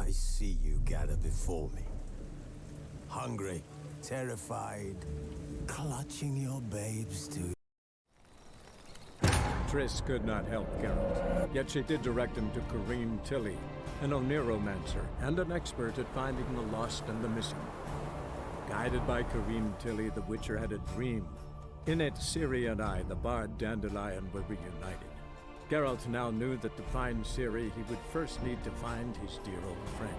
I see you gather before me. Hungry, terrified, clutching your babes to... Triss could not help Geralt, yet she did direct him to Corrine Tilly, an Oniromancer and an expert at finding the lost and the missing. Guided by Corrine Tilly, the Witcher had a dream. In it, Ciri and I, the bard Dandelion, were reunited. Geralt now knew that to find Ciri, he would first need to find his dear old friend.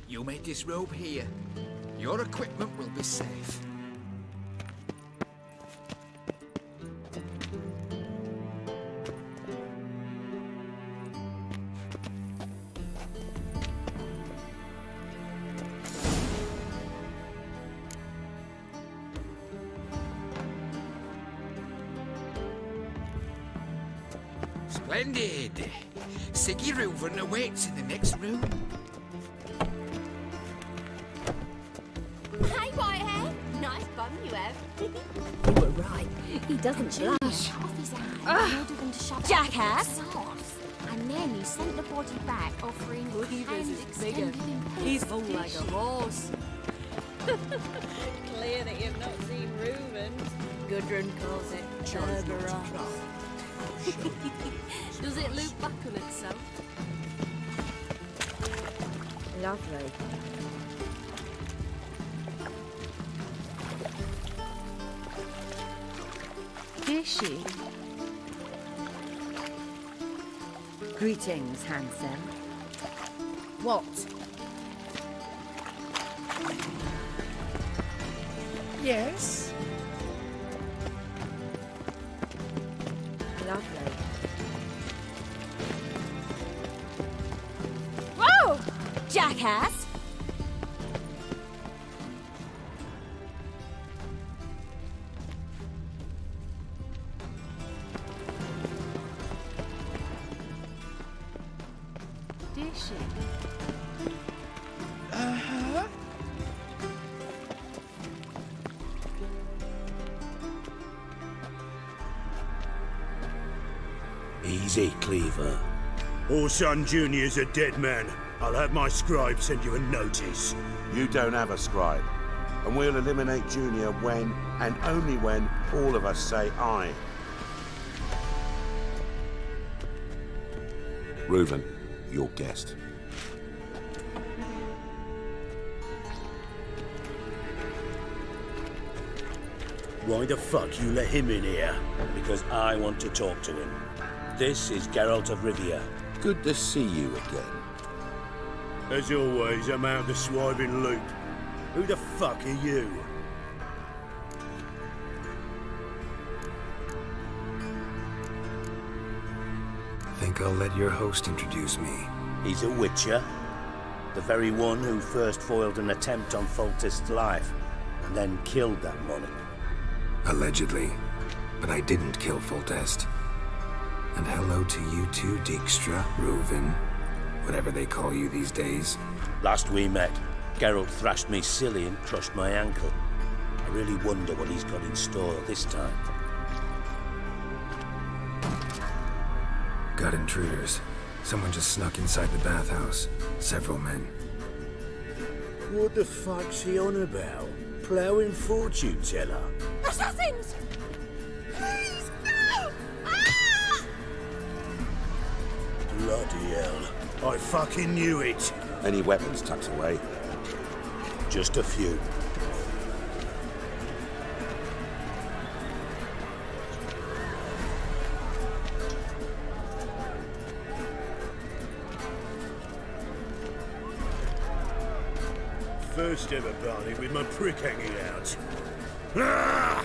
You made this robe here. Your equipment will be safe. Splendid! Siggy Reuven awaits in the next room. Hey, Whitehair! Nice bum you have. You were right. He doesn't blush. Cut off his hand in order than to shove Jackass. it up his arse. And then he sent the body back, offering hand extended He's full like a horse. Clear that you've not seen Reuven's. Gudrun calls it Cerberus. Does it loop back on itself? Lovely. Is she? Greetings, handsome. What? Yes? Lovely. Whoa! Jackass! Did she? Uh-huh. Easy, Cleaver. Orson Jr.'s a dead man. I'll have my scribe send you a notice. You don't have a scribe, and we'll eliminate Junior when, and only when, all of us say aye. Reuven, your guest. Why the fuck you let him in here? Because I want to talk to him. This is Geralt of Rivia. Good to see you again. As always, I'm out the swiving loop. Who the fuck are you? Think I'll let your host introduce me. He's a Witcher. The very one who first foiled an attempt on Foltest's life, and then killed that monarch. Allegedly. But I didn't kill Foltest. And hello to you too, Dijkstra, Reuven, whatever they call you these days. Last we met, Geralt thrashed me silly and crushed my ankle. I really wonder what he's got in store this time. Got intruders. Someone just snuck inside the bathhouse. Several men. What the fuck's he on about? Ploughing fortune teller? Assassins! Please, no! Ah! Bloody hell. I fucking knew it. Any weapons tucked away? Just a few. First ever party with my prick hanging out. Ah!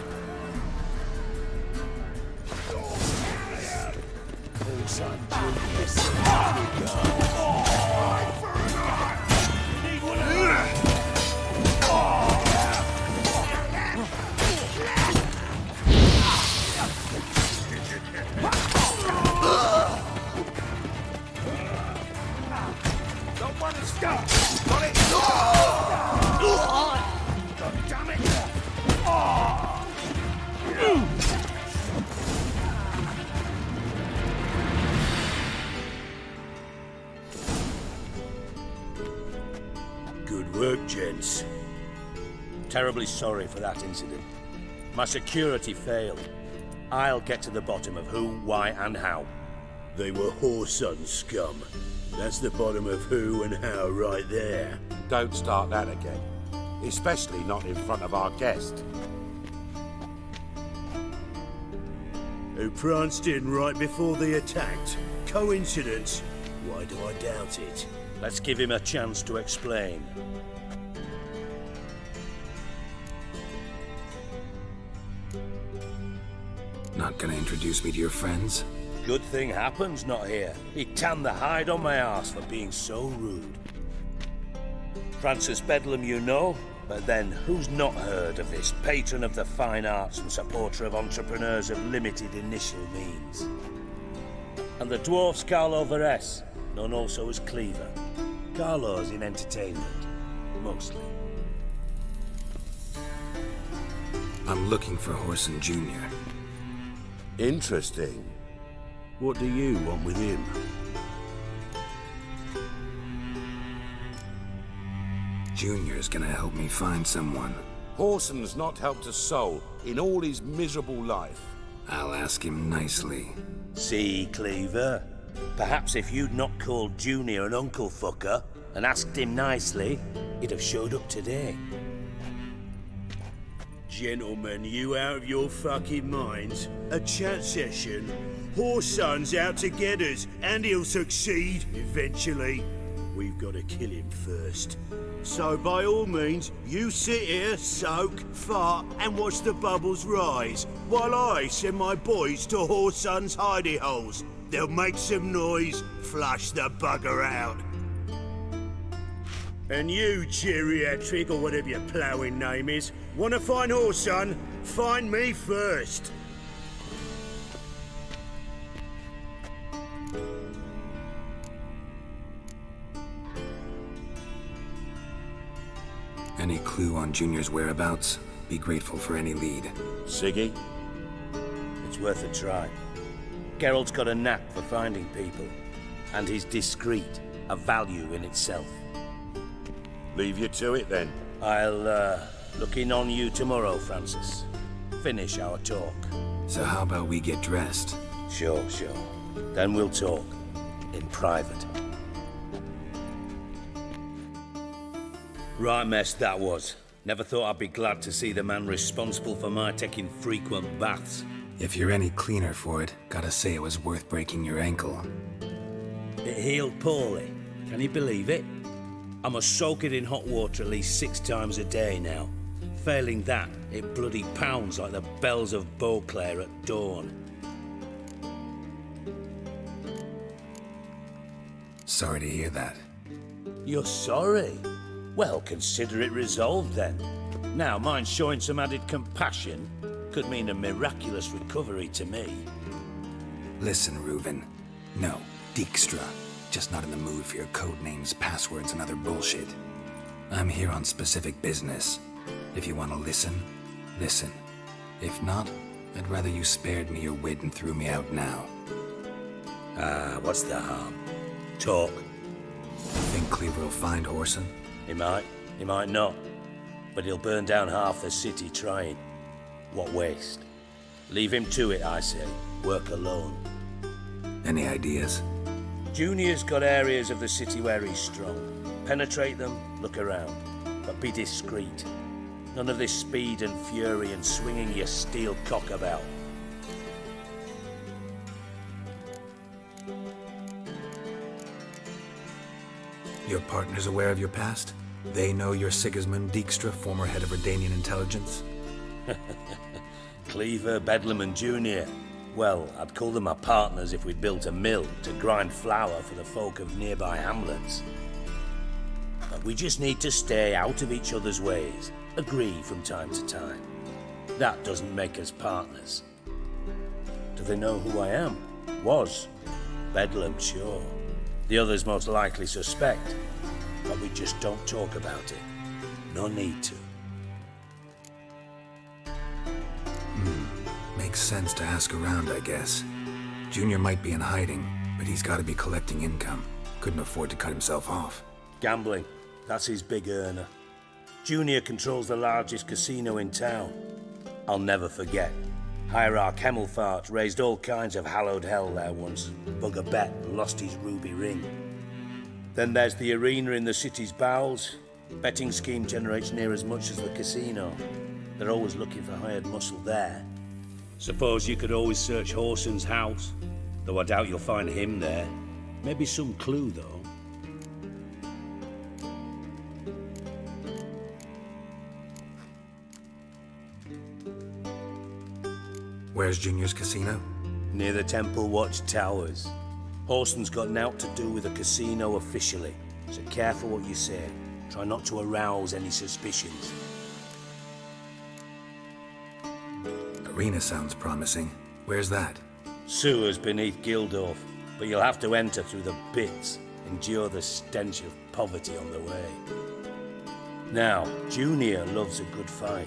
Don't want to stop! Got it! God damn it! work, gents. Terribly sorry for that incident. My security failed. I'll get to the bottom of who, why, and how. They were Whoreson scum. That's the bottom of who and how right there. Don't start that again. Especially not in front of our guest. Who pranced in right before they attacked. Coincidence? Why do I doubt it? Let's give him a chance to explain. Not gonna introduce me to your friends? Good thing Happen's not here. He tanned the hide on my arse for being so rude. Francis Bedlam you know, but then who's not heard of this patron of the fine arts and supporter of entrepreneurs of limited initial means? And the dwarf's Carlo Veres, known also as Cleaver. Carlo's in entertainment, mostly. I'm looking for Whoreson Jr. Interesting. What do you want with him? Junior's gonna help me find someone. Whoreson's not helped a soul in all his miserable life. I'll ask him nicely. See, Cleaver? Perhaps if you'd not called Junior an uncle fucker and asked him nicely, he'd have showed up today. Gentlemen, you out of your fucking minds? A chat session? Whoreson's out to get us, and he'll succeed eventually. We've got to kill him first. So by all means, you sit here, soak, fart, and watch the bubbles rise, while I send my boys to Whoreson's hidey holes. They'll make some noise, flush the bugger out. And you, geriatric, or whatever your ploughing name is, want to find Whoreson? Find me first. Any clue on Junior's whereabouts? Be grateful for any lead. Siggy? It's worth a try. Geralt's got a knack for finding people, and he's discreet, a value in itself. Leave you to it then. I'll look in on you tomorrow, Francis. Finish our talk. So how about we get dressed? Sure. Then we'll talk. In private. Right mess that was. Never thought I'd be glad to see the man responsible for my taking frequent baths. If you're any cleaner for it, gotta say it was worth breaking your ankle. It healed poorly. Can you believe it? I must soak it in hot water at least 6 times a day now. Failing that, it bloody pounds like the bells of Beauclair at dawn. Sorry to hear that. You're sorry? Well, consider it resolved then. Now, mind showing some added compassion could mean a miraculous recovery to me. Listen, Reuven. No, Dijkstra. Just not in the mood for your code names, passwords, and other bullshit. I'm here on specific business. If you want to listen, listen. If not, I'd rather you spared me your wit and threw me out now. What's the harm? Talk. Think Cleaver will find Whoreson? He might not. But he'll burn down half the city trying. What waste? Leave him to it, I say. Work alone. Any ideas? Junior's got areas of the city where he's strong. Penetrate them, look around. But be discreet. None of this speed and fury and swinging your steel cock about. Your partner's aware of your past? They know you're Sigismund Dijkstra, former head of Redanian intelligence? Cleaver, Bedlam and Junior. Well, I'd call them my partners if we'd built a mill to grind flour for the folk of nearby hamlets. But we just need to stay out of each other's ways, agree from time to time. That doesn't make us partners. Do they know who I am? Was. Bedlam, sure. The others most likely suspect, but we just don't talk about it. No need to. Makes sense to ask around, I guess. Junior might be in hiding, but he's got to be collecting income. Couldn't afford to cut himself off. Gambling. That's his big earner. Junior controls the largest casino in town. I'll never forget. Hierarch Hemmelfart raised all kinds of hallowed hell there once. Bug a bet and lost his ruby ring. Then there's the arena in the city's bowels. Betting scheme generates near as much as the casino. They're always looking for hired muscle there. Suppose you could always search Horson's house, though I doubt you'll find him there. Maybe some clue, though. Where's Junior's casino? Near the Temple Watch Towers. Horson's got nought to do with the casino officially, so careful what you say. Try not to arouse any suspicions. Arena sounds promising. Where's that? Sewers beneath Gildorf, but you'll have to enter through the pits, endure the stench of poverty on the way. Now, Junior loves a good fight.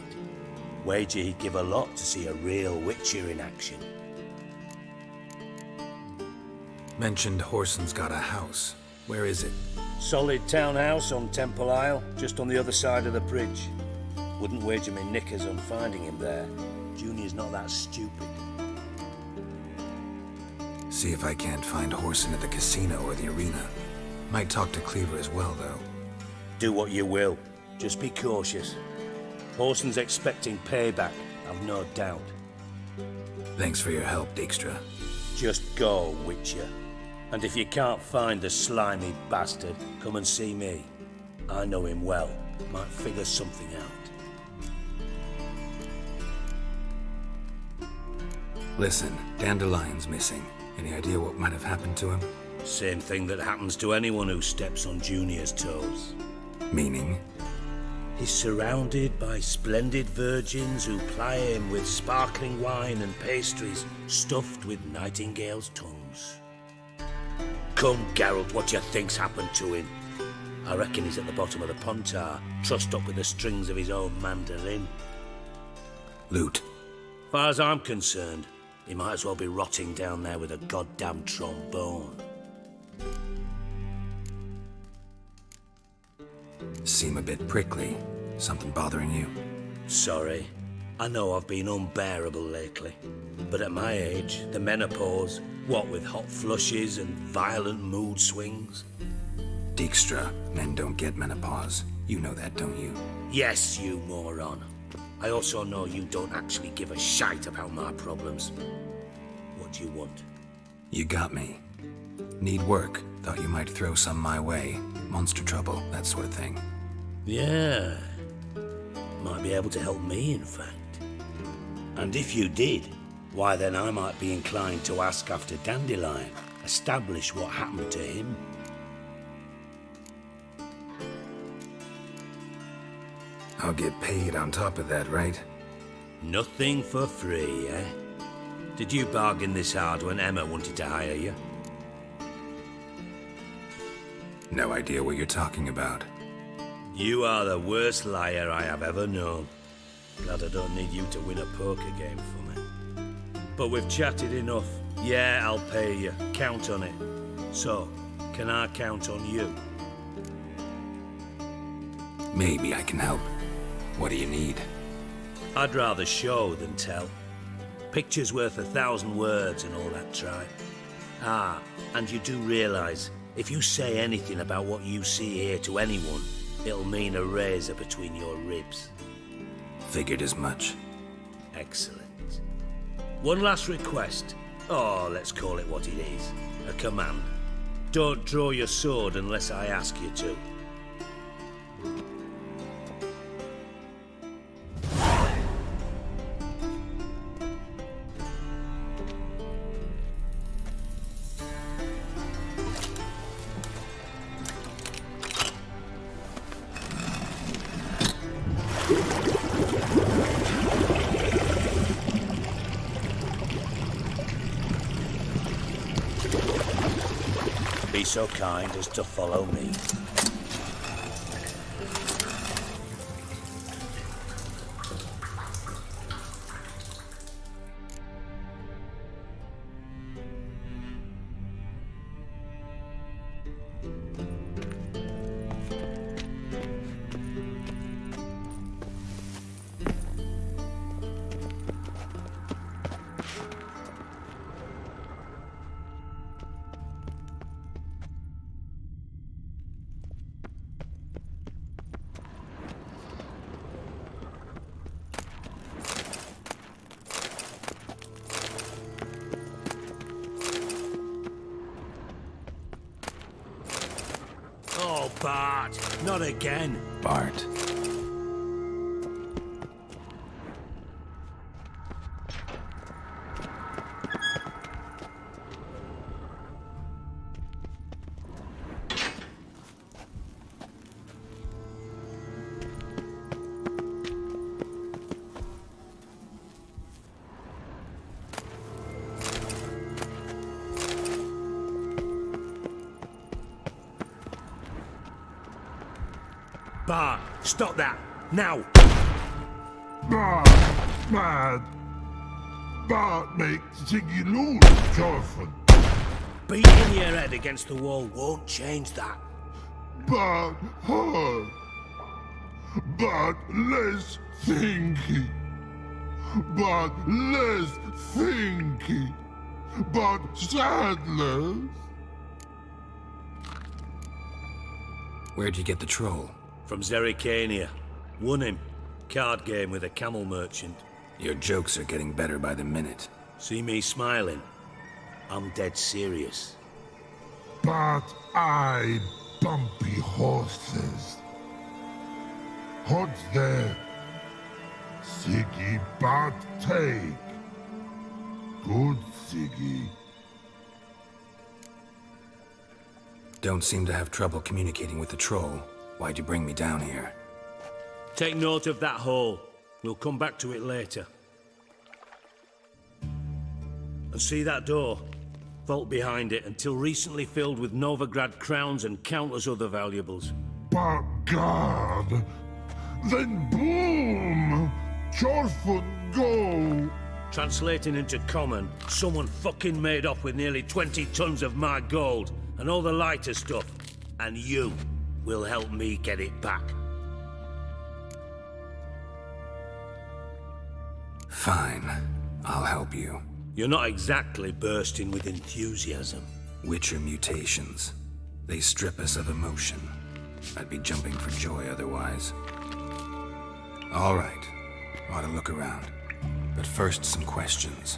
Wager he'd give a lot to see a real Witcher in action. Mentioned Horson's got a house. Where is it? Solid townhouse on Temple Isle, just on the other side of the bridge. Wouldn't wager me knickers on finding him there. Junior's not that stupid. See if I can't find Horson at the casino or the arena. Might talk to Cleaver as well, though. Do what you will. Just be cautious. Horson's expecting payback, I've no doubt. Thanks for your help, Dijkstra. Just go, Witcher. And if you can't find the slimy bastard, come and see me. I know him well. Might figure something out. Listen, Dandelion's missing. Any idea what might have happened to him? Same thing that happens to anyone who steps on Junior's toes. Meaning? He's surrounded by splendid virgins who ply him with sparkling wine and pastries stuffed with nightingales' tongues. Come, Geralt, what do you think's happened to him? I reckon he's at the bottom of the Pontar, trussed up with the strings of his own mandolin. Loot. Far as I'm concerned, he might as well be rotting down there with a goddamn trombone. Seem a bit prickly. Something bothering you? Sorry. I know I've been unbearable lately. But at my age, the menopause, what with hot flushes and violent mood swings? Dijkstra, men don't get menopause. You know that, don't you? Yes, you moron. I also know you don't actually give a shite about my problems. What do you want? You got me. Need work. Thought you might throw some my way. Monster trouble, that sort of thing. Yeah. Might be able to help me, in fact. And if you did, why then I might be inclined to ask after Dandelion, establish what happened to him. I'll get paid on top of that, right? Nothing for free, eh? Did you bargain this hard when Emma wanted to hire you? No idea what you're talking about. You are the worst liar I have ever known. Glad I don't need you to win a poker game for me. But we've chatted enough. Yeah, I'll pay you. Count on it. So, can I count on you? Maybe I can help. What do you need? I'd rather show than tell. Picture's worth 1,000 words and all that tripe. Ah, and you do realize, if you say anything about what you see here to anyone, it'll mean a razor between your ribs. Figured as much. Excellent. One last request. Oh, let's call it what it is. A command. Don't draw your sword unless I ask you to. Be so kind as to follow me. Bart, not again. Bart. Bart, stop that! Now! Bad. Bart makes Ziggy lose, Jorfin. Beating your head against the wall won't change that. Bart hard. Bart less thinky. Bart less thinky. Bart sadless. Where'd you get the troll? From Zerrikania. Won him. Card game with a camel merchant. Your jokes are getting better by the minute. See me smiling? I'm dead serious. But I bumpy horses. What's there? Siggy Bart take. Good Siggy. Don't seem to have trouble communicating with the troll. Why'd you bring me down here? Take note of that hole. We'll come back to it later. And see that door? Vault behind it, until recently filled with Novigrad crowns and countless other valuables. But God, then boom! Jorfun go! Translating into common, someone fucking made off with nearly 20 tons of my gold and all the lighter stuff. And you will help me get it back. Fine. I'll help you. You're not exactly bursting with enthusiasm. Witcher mutations. They strip us of emotion. I'd be jumping for joy otherwise. All right. Ought to look around. But first, some questions.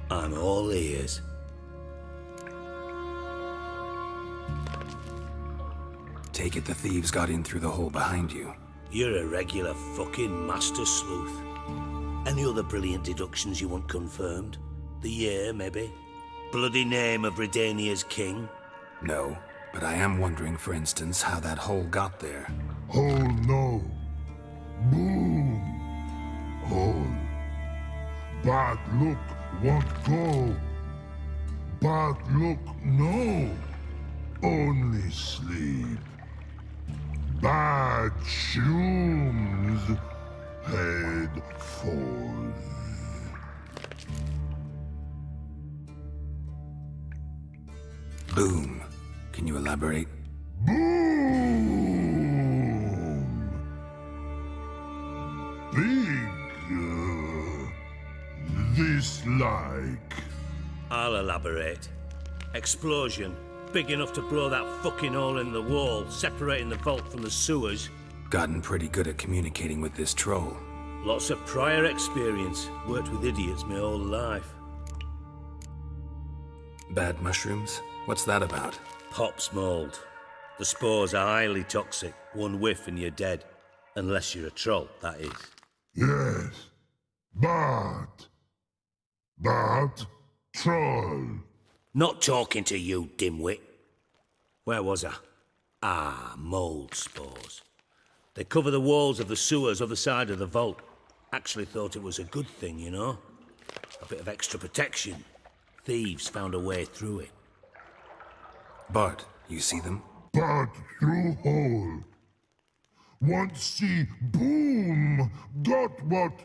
I'm all ears. Take it the thieves got in through the hole behind you. You're a regular fucking master sleuth. Any other brilliant deductions you want confirmed? The year, maybe? Bloody name of Redania's king? No, but I am wondering, for instance, how that hole got there. Hole no. Boom. Hole. But look, won't go. But look, no. Only sleep. Bad shoes. Head falls. Boom. Can you elaborate? Boom. Big. This like. I'll elaborate. Explosion. Big enough to blow that fucking hole in the wall, separating the vault from the sewers. Gotten pretty good at communicating with this troll. Lots of prior experience. Worked with idiots my whole life. Bad mushrooms? What's that about? Pops mold. The spores are highly toxic. One whiff and you're dead. Unless you're a troll, that is. Yes. But troll. Not talking to you, dimwit. Where was I? Ah, mold spores. They cover the walls of the sewers other side of the vault. Actually thought it was a good thing, you know? A bit of extra protection. Thieves found a way through it. Bart, you see them? But through hole. Want see boom. Got what?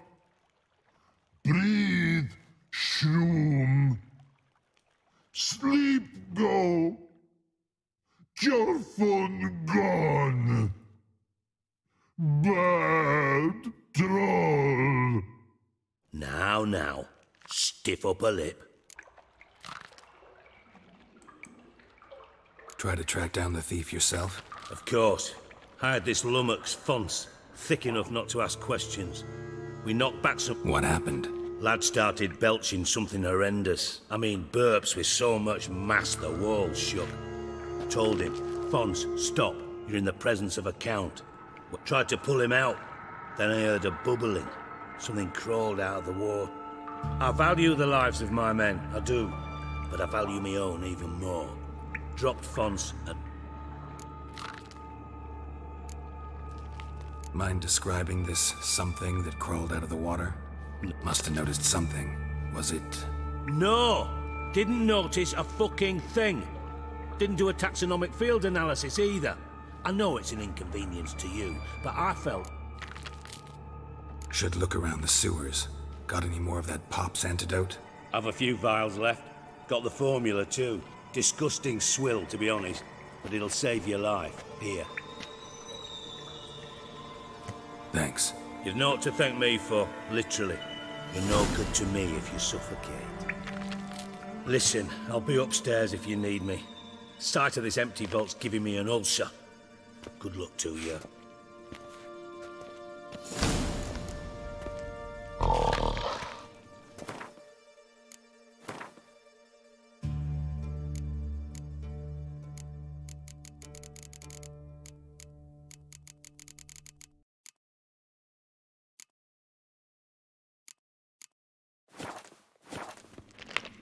Breathe. Shroom. Sleep go. Jorfun gone. Bad troll. Now. Stiff upper lip. Try to track down the thief yourself? Of course. Hired this lummox, Fons. Thick enough not to ask questions. We knocked back some... What happened? Lad started belching something horrendous. I mean, burps with so much mass the walls shook. Told him, Fons, stop. You're in the presence of a count. I tried to pull him out. Then I heard a bubbling. Something crawled out of the water. I value the lives of my men, I do. But I value my own even more. Dropped Fonts and... Mind describing this something that crawled out of the water? Must have noticed something. Was it... No! Didn't notice a fucking thing. Didn't do a taxonomic field analysis either. I know it's an inconvenience to you, but I felt... Should look around the sewers. Got any more of that Pop's antidote? I've a few vials left. Got the formula too. Disgusting swill, to be honest. But it'll save your life. Here. Thanks. You've naught to thank me for, literally. You're no good to me if you suffocate. Listen, I'll be upstairs if you need me. Sight of this empty vault's giving me an ulcer. Good luck to you.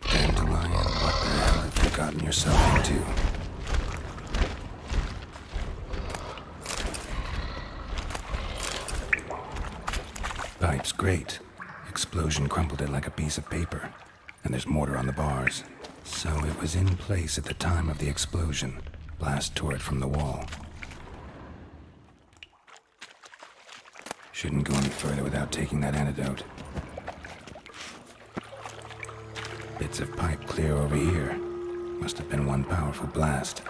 Dandelion, what the hell have you gotten yourself into? Pipe's great. Explosion crumpled it like a piece of paper. And there's mortar on the bars. So it was in place at the time of the explosion. Blast tore it from the wall. Shouldn't go any further without taking that antidote. Bits of pipe clear over here. Must have been one powerful blast.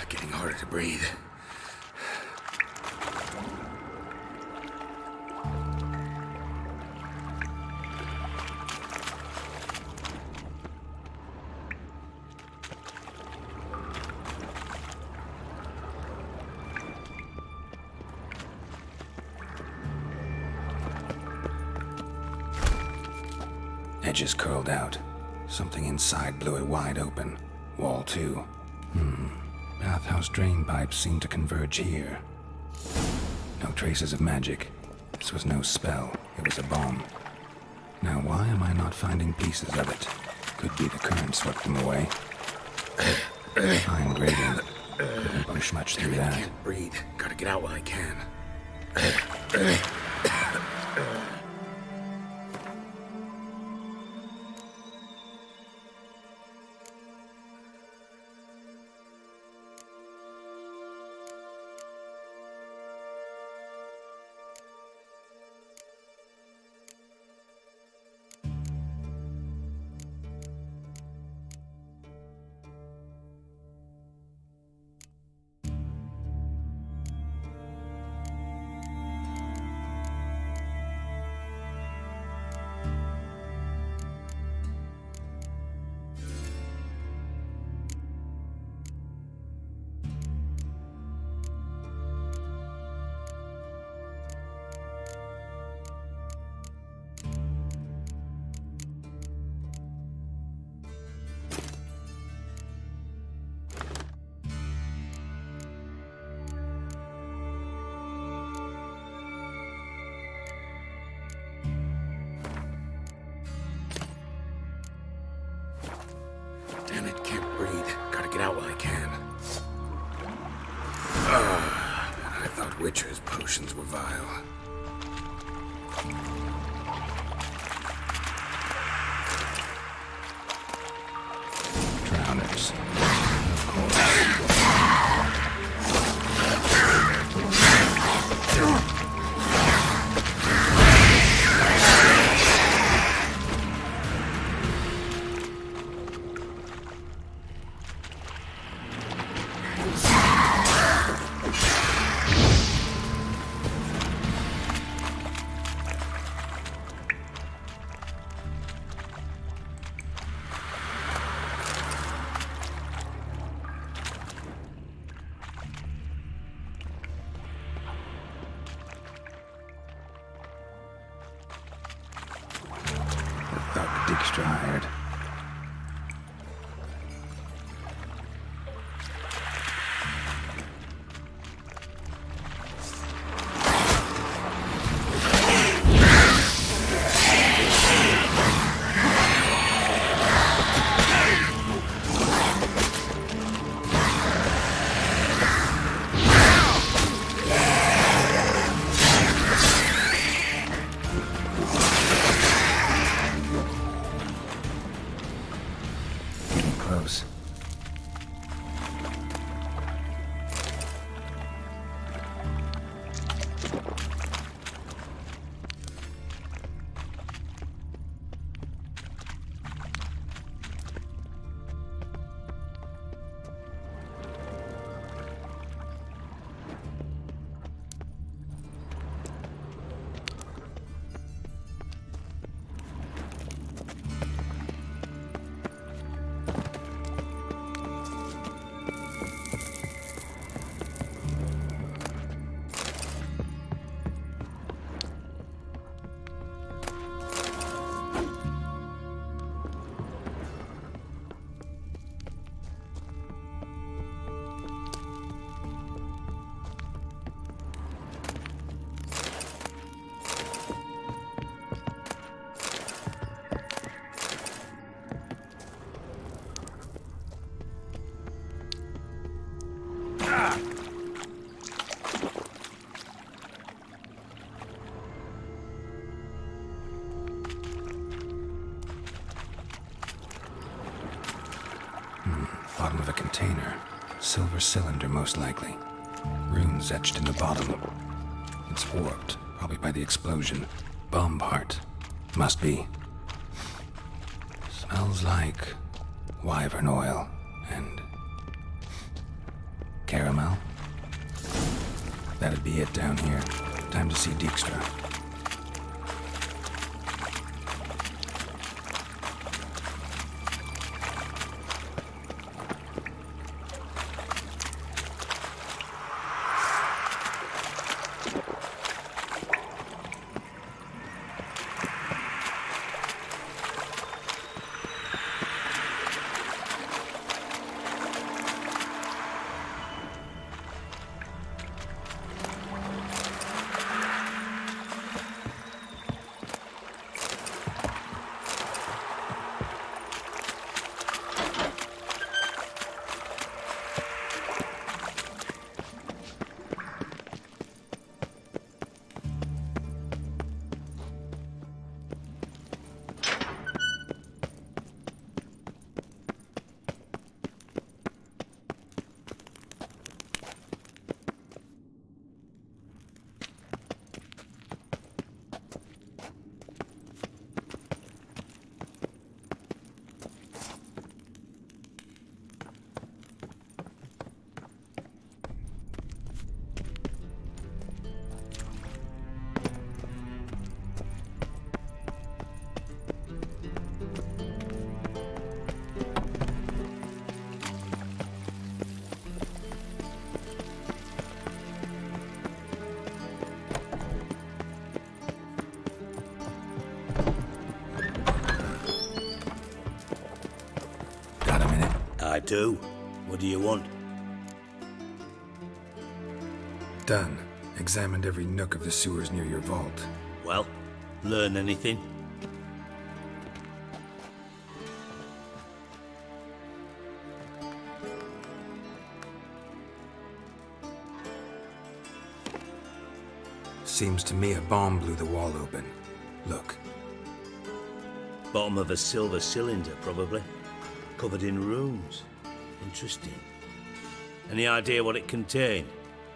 Getting harder to breathe. Edges curled out. Something inside blew it wide open. Wall too. Bathhouse drain pipes seem to converge here. No traces of magic. This was no spell. It was a bomb. Now why am I not finding pieces of it? Could be the current swept them away. Fine grating. Couldn't push much through that. Can't breathe. Gotta get out while I can. Damn it, can't breathe. Gotta get out while I can. I thought Witcher's potions were vile. Drowners. Of course. Dijkstra hired. Close. Bottom of a container. Silver cylinder, most likely. Runes etched in the bottom. It's warped, probably by the explosion. Bomb part. Must be. Smells like wyvern oil and caramel. That'd be it down here. Time to see Dijkstra. I do. What do you want? Done. Examined every nook of the sewers near your vault. Well, learn anything? Seems to me a bomb blew the wall open. Look. Bottom of a silver cylinder, probably. Covered in runes. Interesting. Any idea what it contained?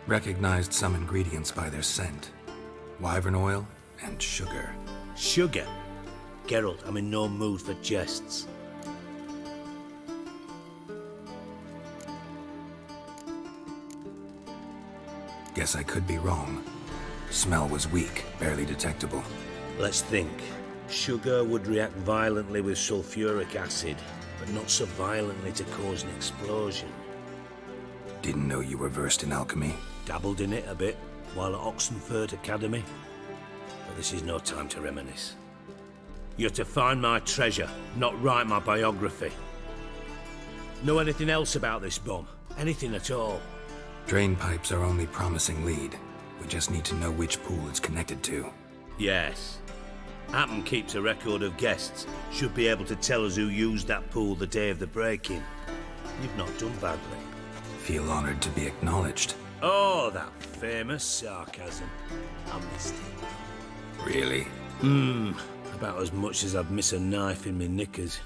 Recognized some ingredients by their scent. Wyvern oil and sugar. Sugar? Geralt, I'm in no mood for jests. Guess I could be wrong. Smell was weak, barely detectable. Let's think. Sugar would react violently with sulfuric acid, but not so violently to cause an explosion. Didn't know you were versed in alchemy. Dabbled in it a bit while at Oxenford Academy. But this is no time to reminisce. You're to find my treasure, not write my biography. Know anything else about this bomb? Anything at all? Drain pipes are only promising lead. We just need to know which pool it's connected to. Yes. Happen keeps a record of guests. Should be able to tell us who used that pool the day of the break-in. You've not done badly. Feel honored to be acknowledged. Oh, that famous sarcasm. I missed it. Really? About as much as I'd miss a knife in my knickers.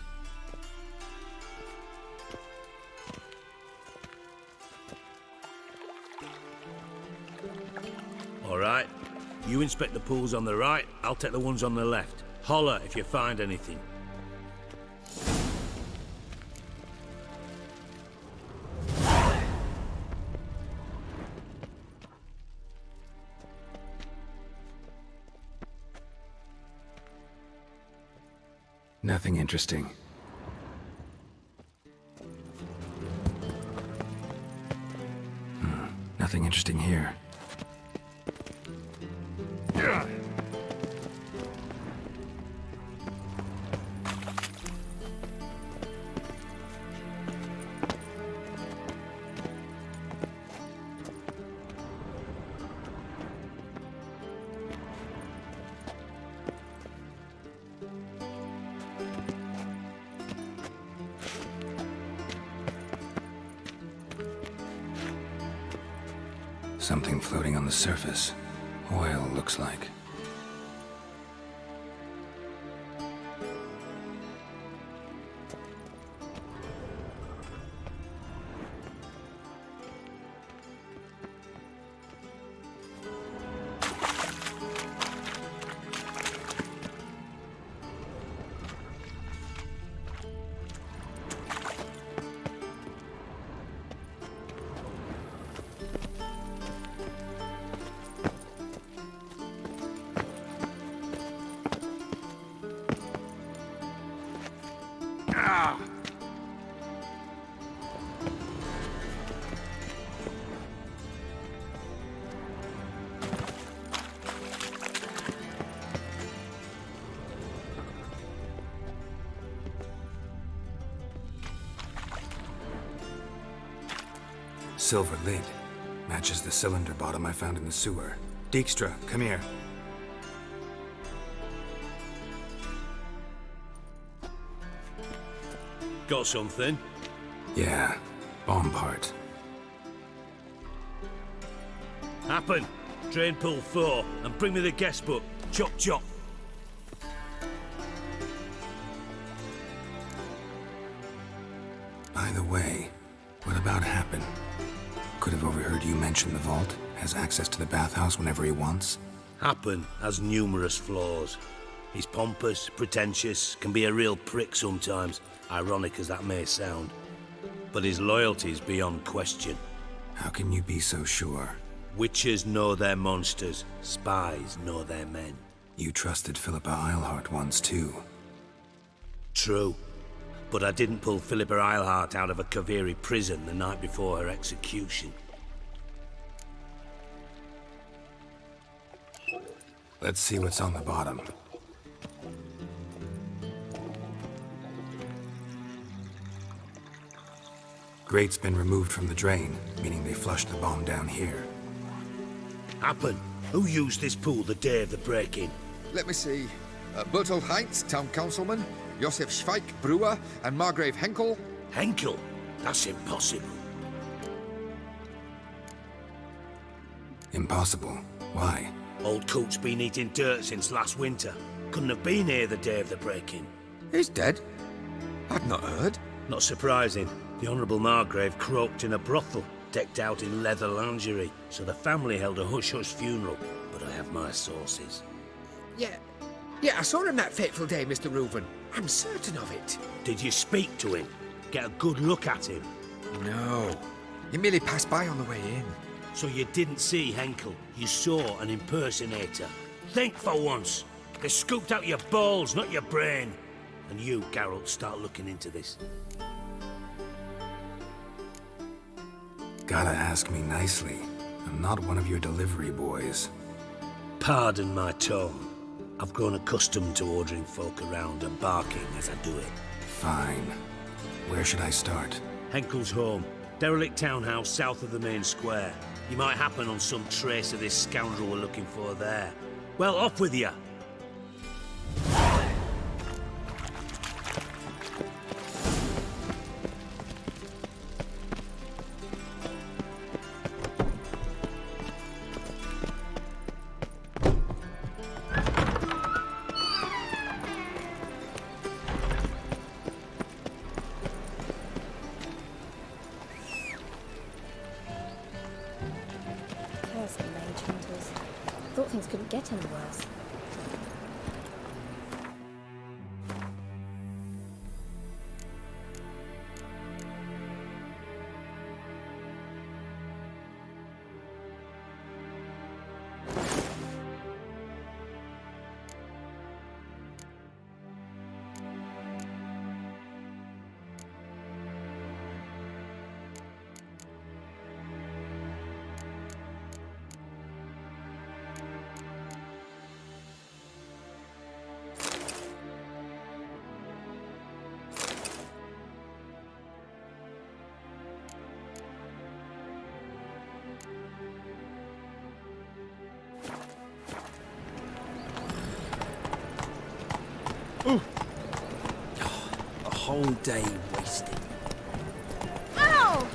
All right. You inspect the pools on the right, I'll take the ones on the left. Holler if you find anything. Nothing interesting. Nothing interesting here. Something floating on the surface. Oil, looks like. Silver lid. Matches the cylinder bottom I found in the sewer. Dijkstra, come here. Got something? Yeah, bomb part. Happen. Drain pool 4, and bring me the guest book. Chop chop. By the way, what about Happen? Could have overheard you mention the vault. Has access to the bathhouse whenever he wants. Happen has numerous flaws. He's pompous, pretentious, can be a real prick sometimes, ironic as that may sound. But his loyalty's beyond question. How can you be so sure? Witches know their monsters, spies know their men. You trusted Philippa Eilhart once too. True. But I didn't pull Philippa Eilhart out of a Kaviri prison the night before her execution. Let's see what's on the bottom. Grate's been removed from the drain, meaning they flushed the bomb down here. Happen. Who used this pool the day of the break-in? Let me see. Bertolt Heinz, town councilman, Josef Schweik, brewer, and Margrave Henkel. Henkel? That's impossible. Impossible. Why? Old Coot's been eating dirt since last winter. Couldn't have been here the day of the break-in. He's dead? I'd not heard. Not surprising. The Honourable Margrave croaked in a brothel, decked out in leather lingerie, so the family held a hush-hush funeral. But I have my sources. Yeah, I saw him that fateful day, Mr. Reuven. I'm certain of it. Did you speak to him? Get a good look at him? No. He merely passed by on the way in. So you didn't see Henkel, you saw an impersonator. Think for once. They scooped out your balls, not your brain. And you, Geralt, start looking into this. Gotta ask me nicely. I'm not one of your delivery boys. Pardon my tone. I've grown accustomed to ordering folk around and barking as I do it. Fine. Where should I start? Henkel's home. Derelict townhouse south of the main square. You might happen on some trace of this scoundrel we're looking for there. Well, off with you! Cursed mage hunters. Thought things couldn't get any worse. A whole day wasted. Ow!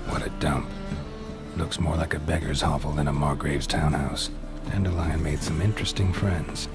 What a dump. Looks more like a beggar's hovel than a Margrave's townhouse. Dandelion made some interesting friends.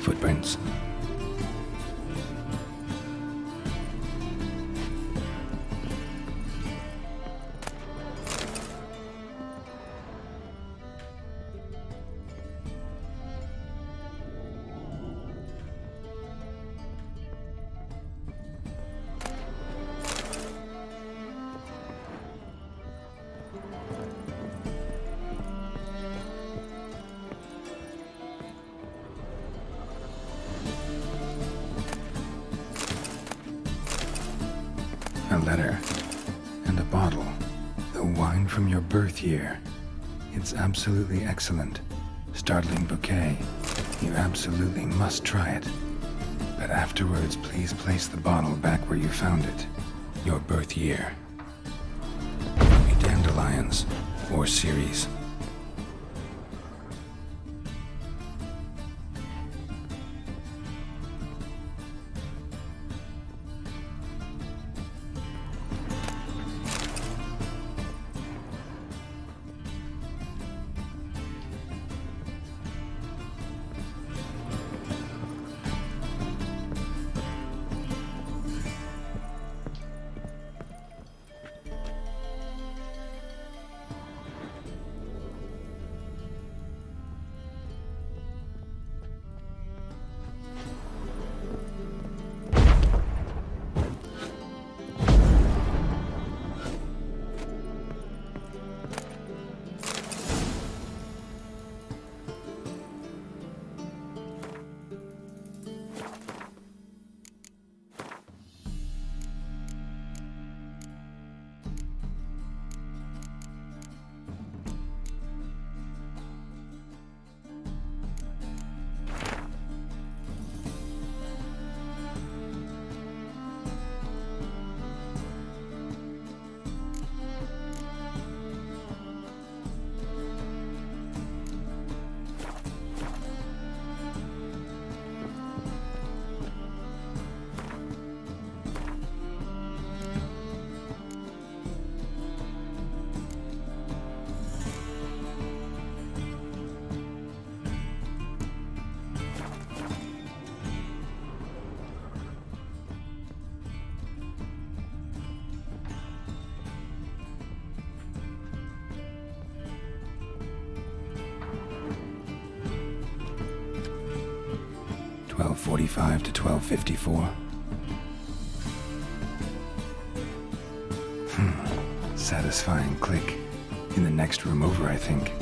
Footprints. A letter. And a bottle. The wine from your birth year. It's absolutely excellent. Startling bouquet. You absolutely must try it. But afterwards, please place the bottle back where you found it. Your birth year. Be dandelions. Or Ceres. 1245 to 1254. Satisfying click. In the next room over, I think.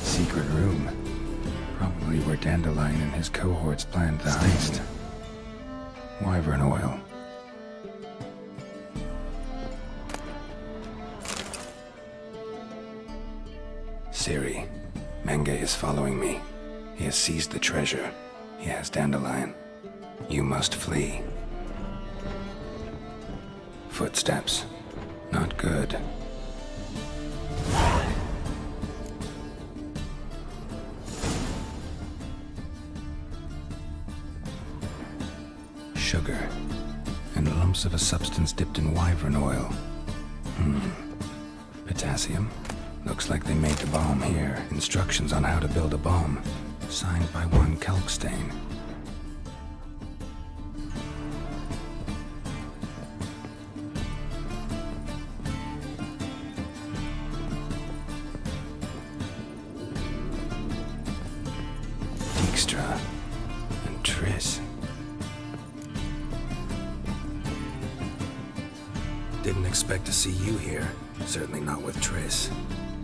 Secret room. Probably where Dandelion and his cohorts planned the heist. Wyvern oil. Ciri, Menge is following me. He has seized the treasure. He has Dandelion. You must flee. Footsteps. Not good. Sugar. And lumps of a substance dipped in wyvern oil. Potassium. Looks like they made the bomb here. Instructions on how to build a bomb. Signed by one Kalkstein. Dijkstra. And Triss. Didn't expect to see you here. Certainly not with Triss.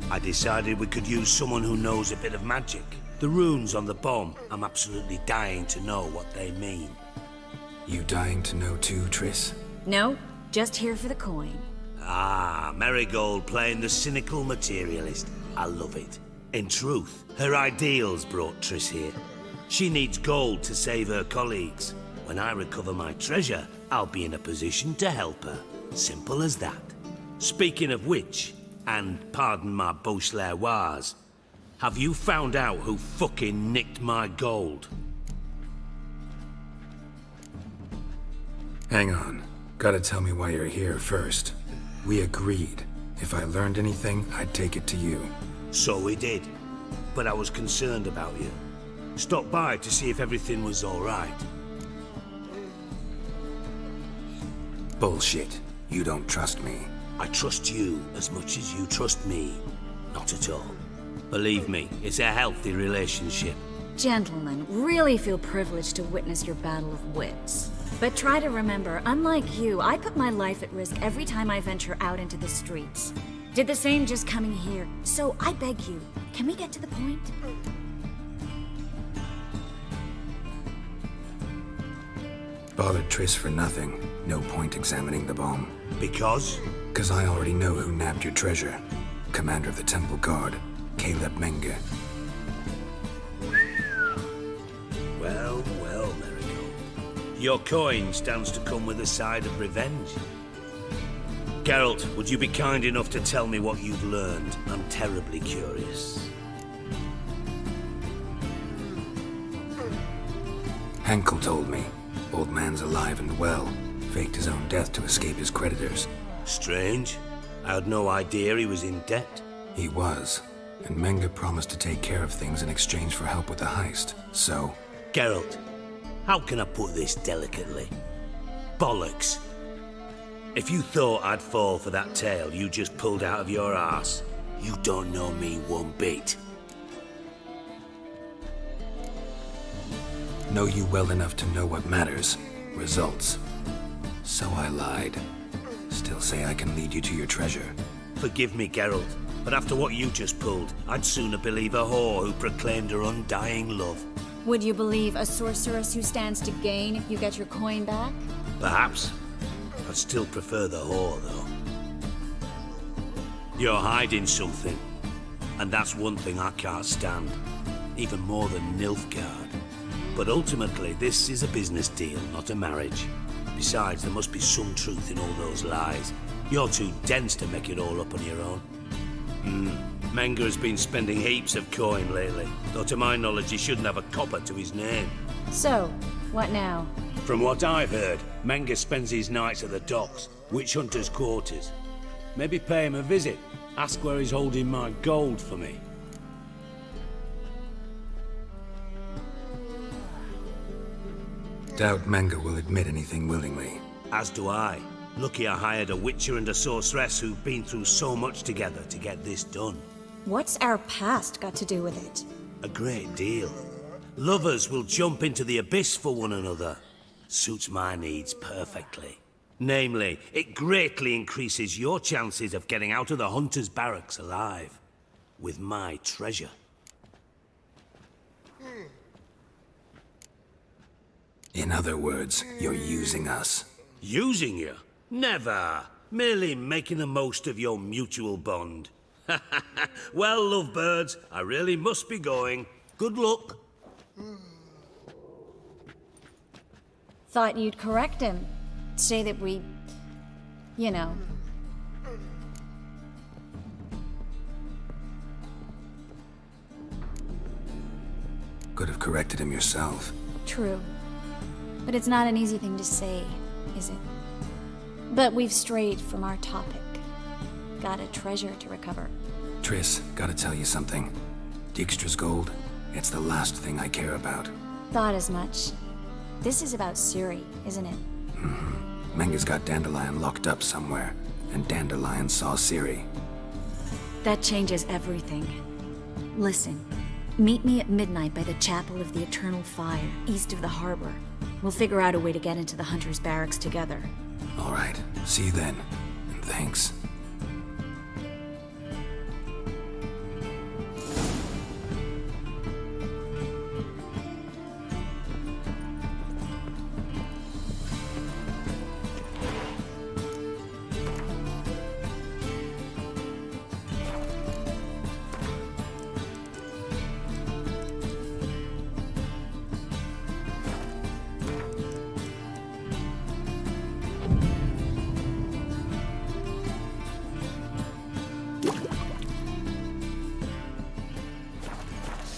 I decided we could use someone who knows a bit of magic. The runes on the bomb, I'm absolutely dying to know what they mean. You dying to know too, Triss? No, just here for the coin. Ah, Marigold playing the cynical materialist. I love it. In truth, her ideals brought Triss here. She needs gold to save her colleagues. When I recover my treasure, I'll be in a position to help her. Simple as that. Speaking of which, and pardon my Beauclervois, have you found out who fucking nicked my gold? Hang on. Gotta tell me why you're here first. We agreed. If I learned anything, I'd take it to you. So we did. But I was concerned about you. Stopped by to see if everything was all right. Bullshit. You don't trust me. I trust you as much as you trust me. Not at all. Believe me, it's a healthy relationship. Gentlemen, really feel privileged to witness your battle of wits. But try to remember, unlike you, I put my life at risk every time I venture out into the streets. Did the same just coming here. So I beg you, can we get to the point? Bothered Triss for nothing. No point examining the bomb. Because? Because I already know who nabbed your treasure. Commander of the Temple Guard, Caleb Menge. Well, well, Marigold. Your coin stands to come with a side of revenge. Geralt, would you be kind enough to tell me what you've learned? I'm terribly curious. Henkel told me. Old man's alive and well. Faked his own death to escape his creditors. Strange. I had no idea he was in debt. He was. And Menge promised to take care of things in exchange for help with the heist. So... Geralt, how can I put this delicately? Bollocks. If you thought I'd fall for that tale you just pulled out of your arse, you don't know me one bit. Know you well enough to know what matters. Results. So I lied. Still say I can lead you to your treasure. Forgive me, Geralt, but after what you just pulled, I'd sooner believe a whore who proclaimed her undying love. Would you believe a sorceress who stands to gain if you get your coin back? Perhaps. I'd still prefer the whore, though. You're hiding something, and that's one thing I can't stand. Even more than Nilfgaard. But ultimately, this is a business deal, not a marriage. Besides, there must be some truth in all those lies. You're too dense to make it all up on your own. Menge has been spending heaps of coin lately, though to my knowledge he shouldn't have a copper to his name. So, what now? From what I've heard, Menge spends his nights at the docks, witch hunters' quarters. Maybe pay him a visit. Ask where he's holding my gold for me. Doubt Menga will admit anything willingly. As do I. Lucky I hired a witcher and a sorceress who've been through so much together to get this done. What's our past got to do with it? A great deal. Lovers will jump into the abyss for one another. Suits my needs perfectly. Namely, it greatly increases your chances of getting out of the Hunter's barracks alive. With my treasure. In other words, you're using us. Using you? Never. Merely making the most of your mutual bond. Well, lovebirds, I really must be going. Good luck. Thought you'd correct him. Say that we... you know... Could have corrected him yourself. True. But it's not an easy thing to say, is it? But we've strayed from our topic. Got a treasure to recover. Triss, gotta tell you something. Dijkstra's gold, it's the last thing I care about. Thought as much. This is about Ciri, isn't it? Menga's got Dandelion locked up somewhere, and Dandelion saw Ciri. That changes everything. Listen, meet me at midnight by the Chapel of the Eternal Fire, east of the harbor. We'll figure out a way to get into the Hunter's barracks together. All right, see you then, and thanks.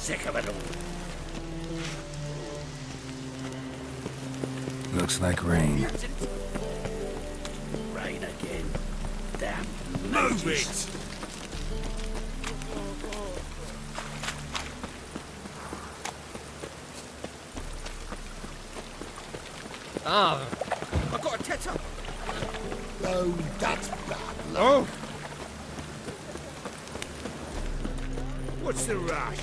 Sick of it all. Looks like rain. Rain again. Damn. Move it! I've got a tetter. Oh, that's bad. Oh! What's the rush?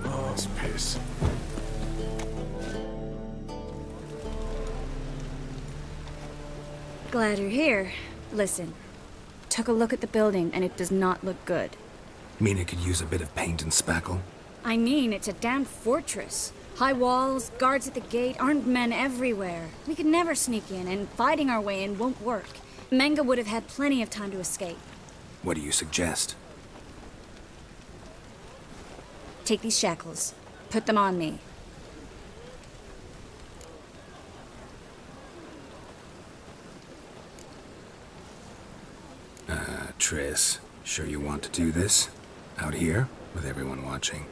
Oh, it's piss. Glad you're here. Listen, took a look at the building and it does not look good. Mean it could use a bit of paint and spackle? I mean, it's a damn fortress. High walls, guards at the gate, armed men everywhere. We could never sneak in, and fighting our way in won't work. Menga would have had plenty of time to escape. What do you suggest? Take these shackles. Put them on me. Triss, sure you want to do this? Out here, with everyone watching?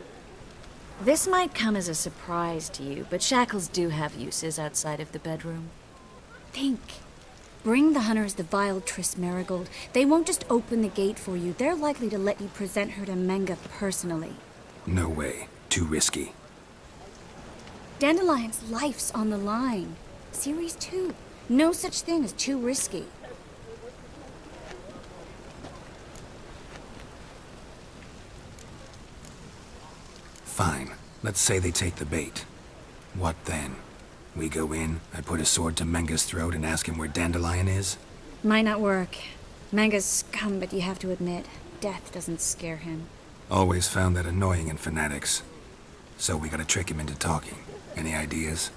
This might come as a surprise to you, but shackles do have uses outside of the bedroom. Think. Bring the hunters the vile Triss Merigold. They won't just open the gate for you. They're likely to let you present her to Menga personally. No way. Too risky. Dandelion's life's on the line. Series 2. No such thing as too risky. Fine. Let's say they take the bait. What then? We go in, I put a sword to Menga's throat and ask him where Dandelion is? Might not work. Menga's scum, but you have to admit, death doesn't scare him. Always found that annoying in fanatics. So we gotta trick him into talking. Any ideas?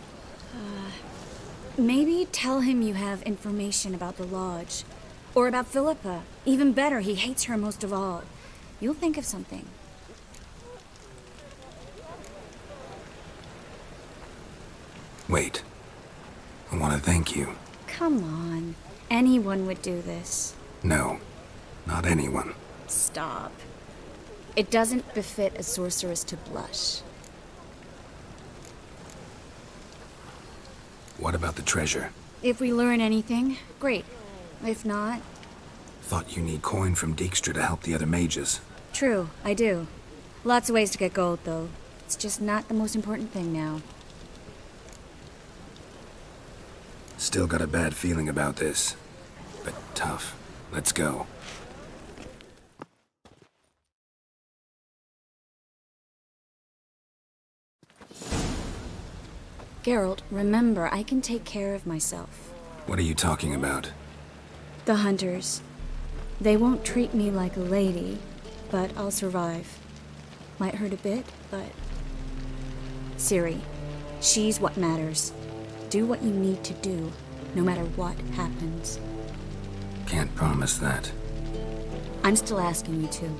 Maybe tell him you have information about the Lodge. Or about Philippa. Even better, he hates her most of all. You'll think of something. Wait. I want to thank you. Come on. Anyone would do this. No. Not anyone. Stop. It doesn't befit a sorceress to blush. What about the treasure? If we learn anything, great. If not... Thought you need coin from Dijkstra to help the other mages. True, I do. Lots of ways to get gold, though. It's just not the most important thing now. Still got a bad feeling about this. But tough. Let's go. Geralt, remember, I can take care of myself. What are you talking about? The hunters. They won't treat me like a lady, but I'll survive. Might hurt a bit, but... Ciri, she's what matters. Do what you need to do, no matter what happens. Can't promise that. I'm still asking you to,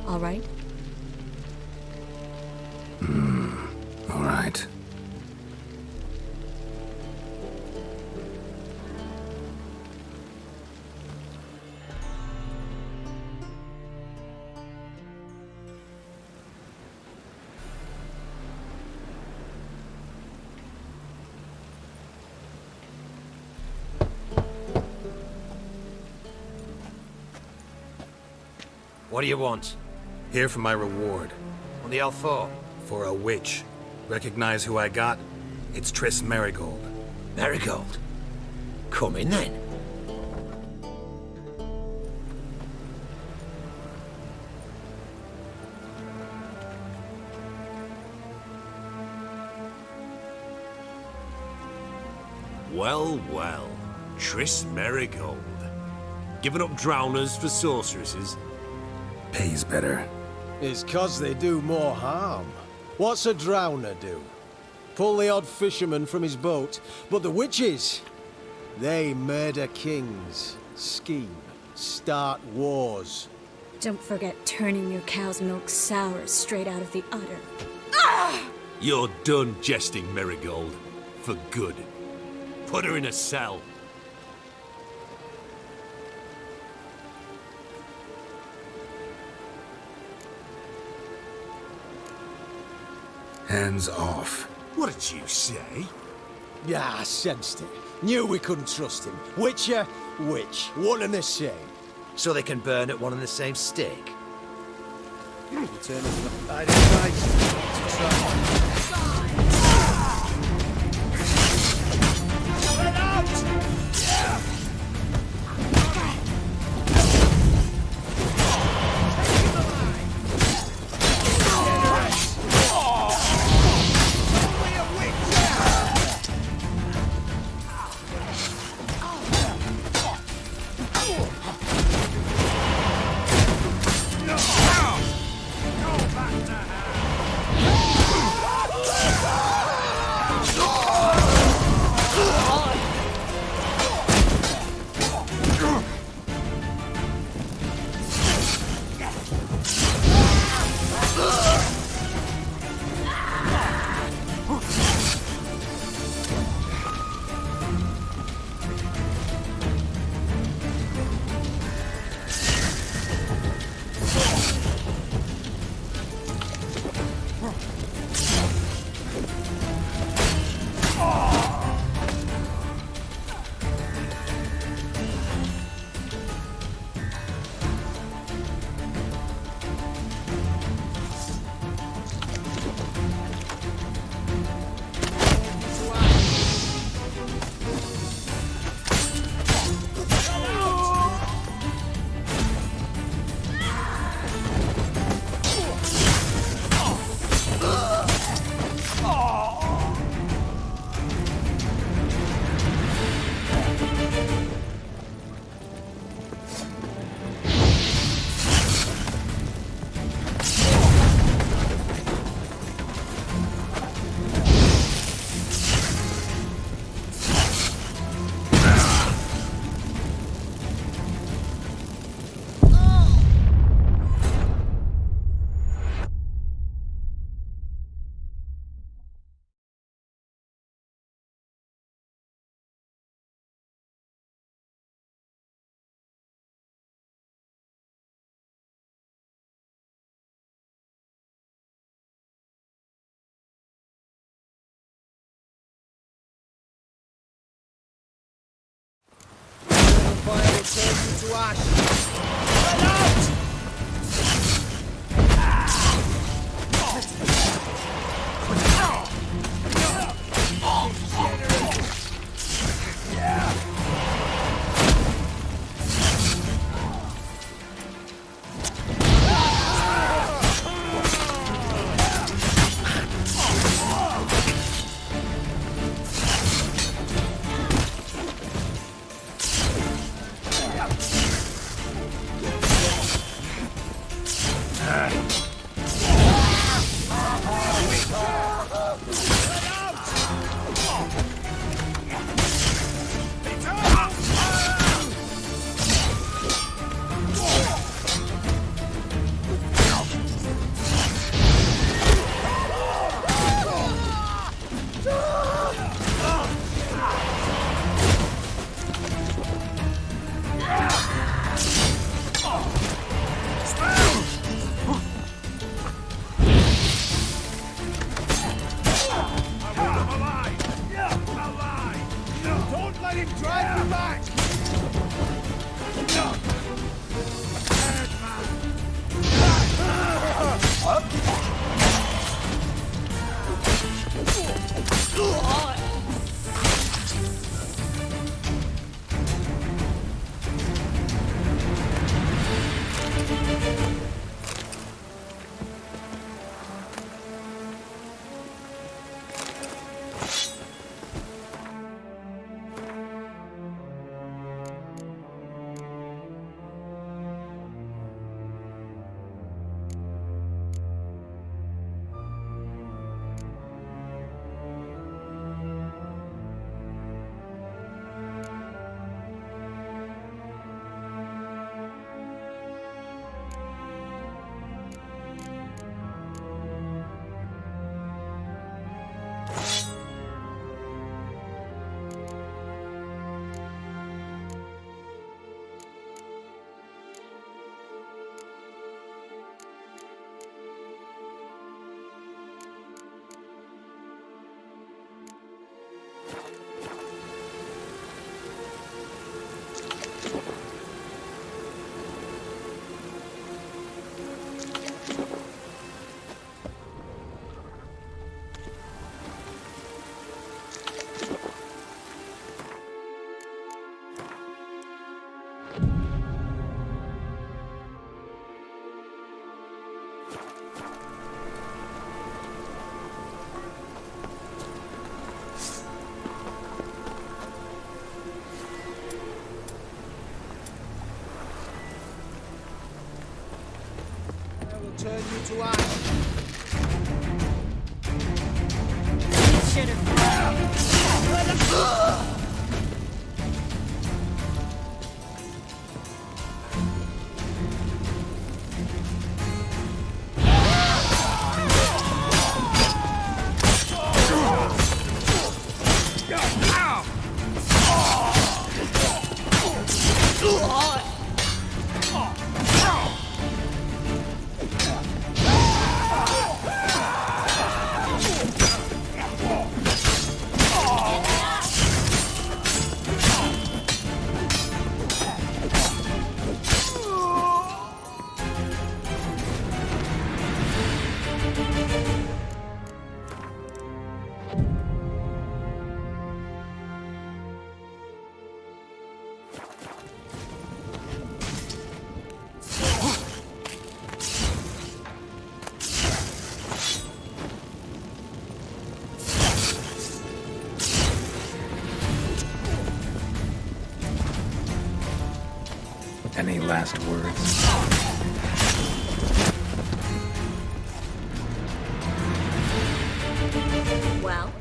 all right? All right. What do you want? Here for my reward. What the hell for? For a witch. Recognize who I got? It's Triss Merigold. Marigold. Come in then. Well, well. Triss Merigold. Giving up drowners for sorceresses? Pays better. It's 'cause they do more harm. What's a drowner do? Pull the odd fisherman from his boat. But the witches, they murder kings, scheme, start wars. Don't forget turning your cow's milk sour straight out of the udder. You're done jesting, Merigold. For good. Put her in a cell. Hands off. What did you say? Yeah, I sensed it. Knew we couldn't trust him. Witcher, witch, one and the same. So they can burn at one and the same stake? To ash. Get out! him! Drive him back! Turn you to ice. Should have. Any last words? Well?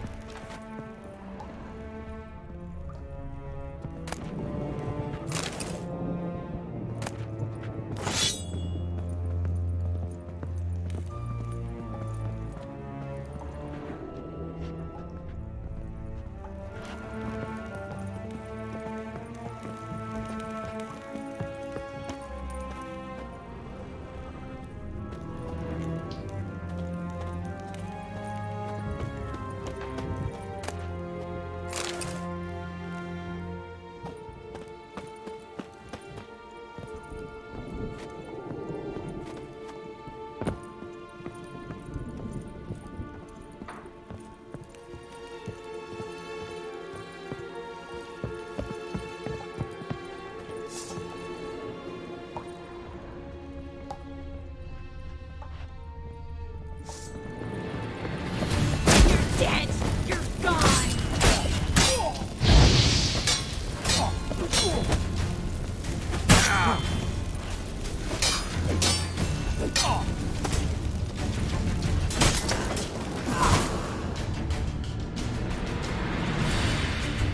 Dead! You're gone!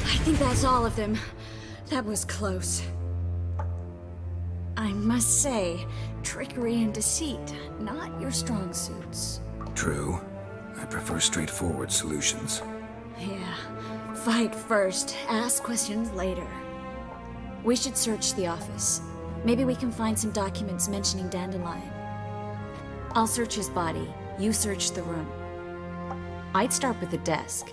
I think that's all of them. That was close. I must say, trickery and deceit, not your strong suits. True. I prefer straightforward solutions. Yeah. Fight first, ask questions later. We should search the office. Maybe we can find some documents mentioning Dandelion. I'll search his body. You search the room. I'd start with the desk.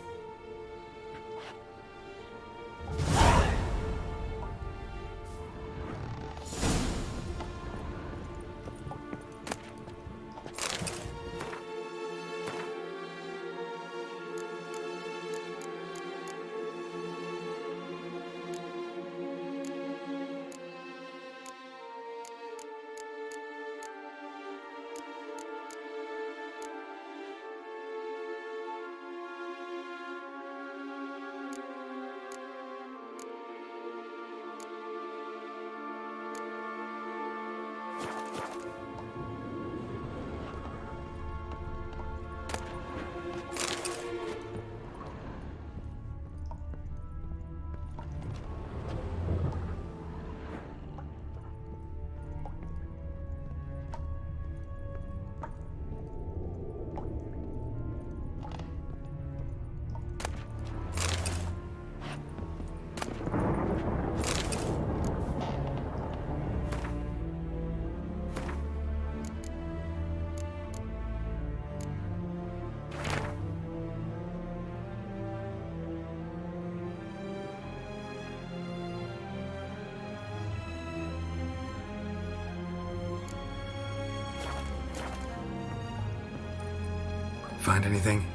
find anything?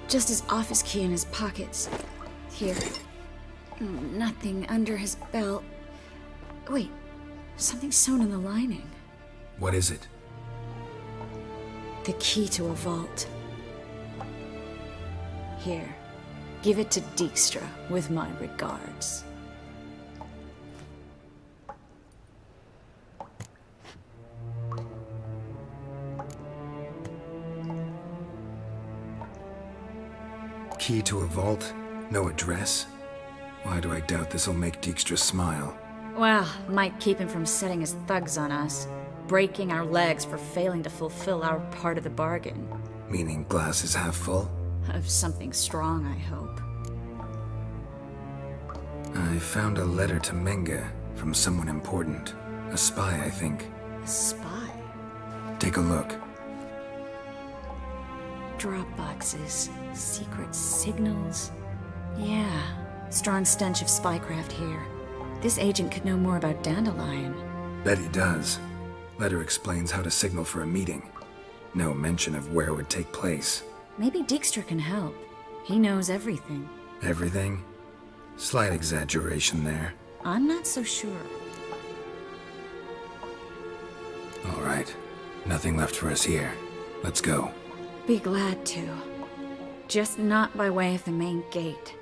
Just his office key in his pockets. Here. Nothing under his belt. Wait, something sewn in the lining. What is it? The key to a vault. Here, give it to Dijkstra with my regards. Key to a vault? No address? Why do I doubt this'll make Dijkstra smile? Well, might keep him from setting his thugs on us, breaking our legs for failing to fulfill our part of the bargain. Meaning glass is half full? Of something strong, I hope. I found a letter to Menge from someone important. A spy, I think. A spy? Take a look. Drop boxes, secret signals. Yeah, strong stench of spycraft here. This agent could know more about Dandelion. Bet he does. Letter explains how to signal for a meeting. No mention of where it would take place. Maybe Dijkstra can help. He knows everything. Everything? Slight exaggeration there. I'm not so sure. All right. Nothing left for us here. Let's go. Be glad to. Just not by way of the main gate.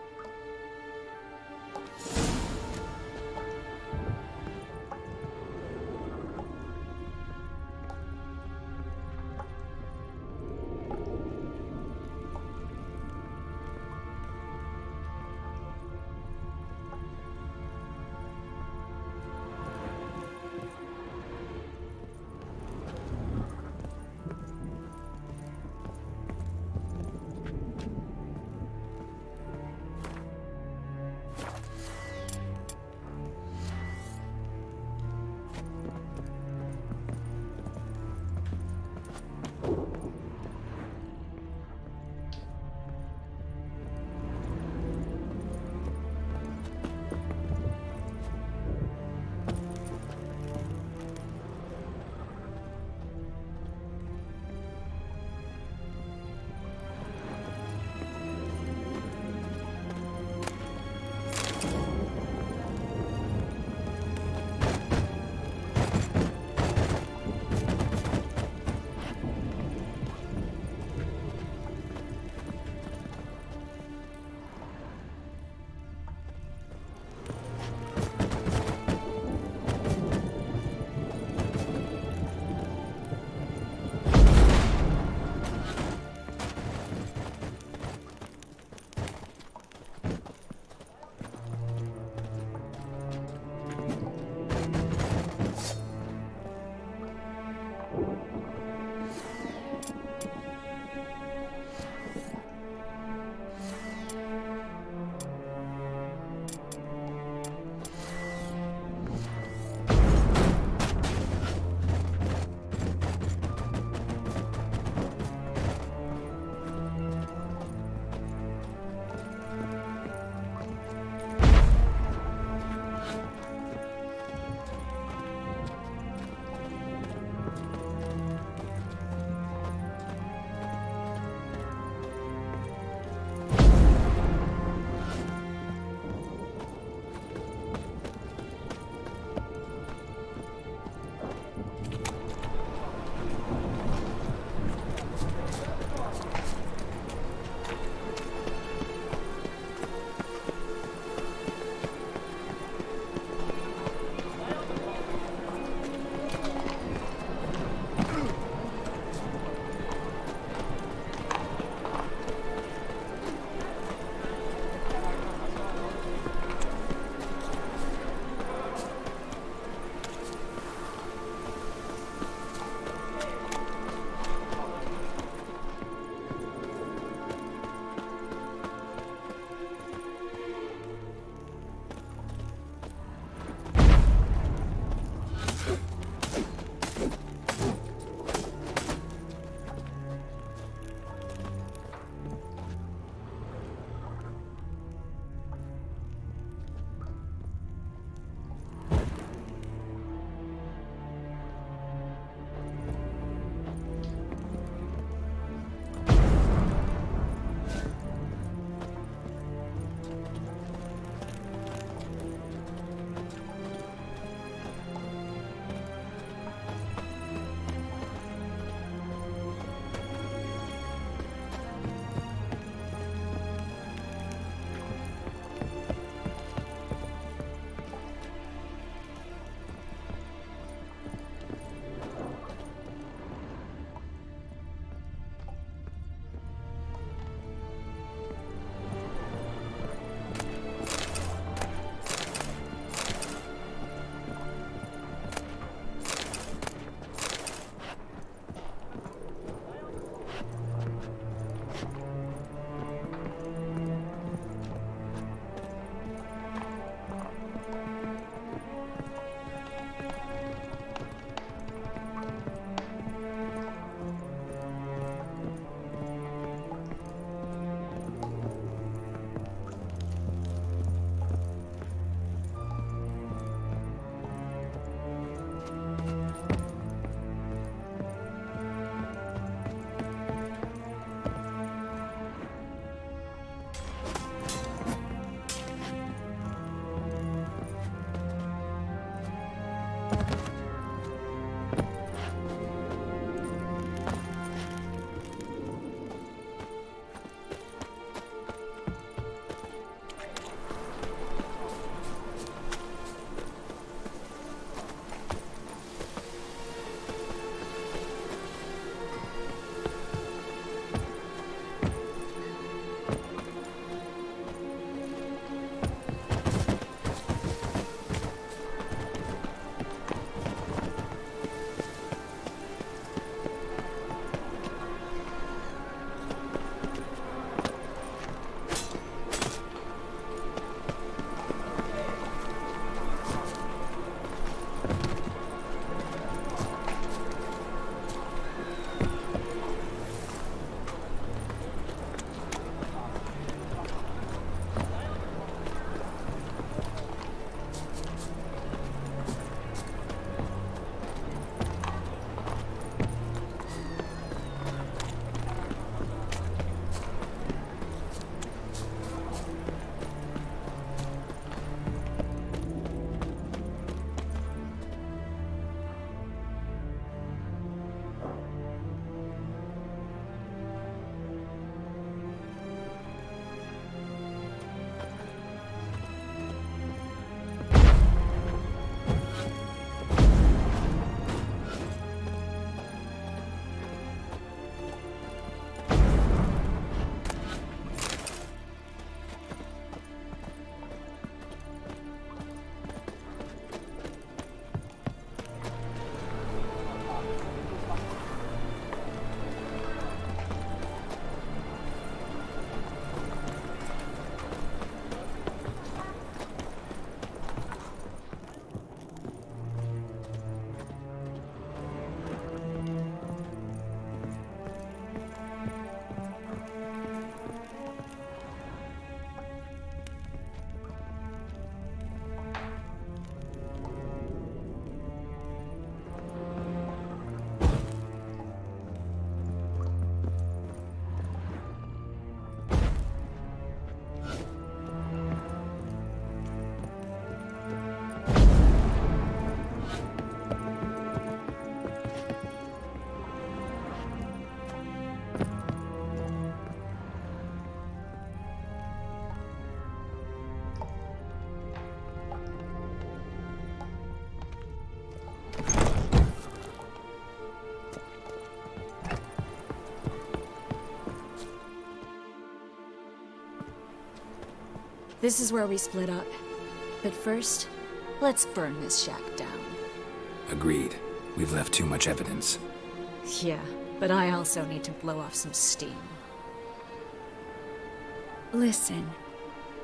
This is where we split up. But first, let's burn this shack down. Agreed. We've left too much evidence. Yeah, but I also need to blow off some steam. Listen,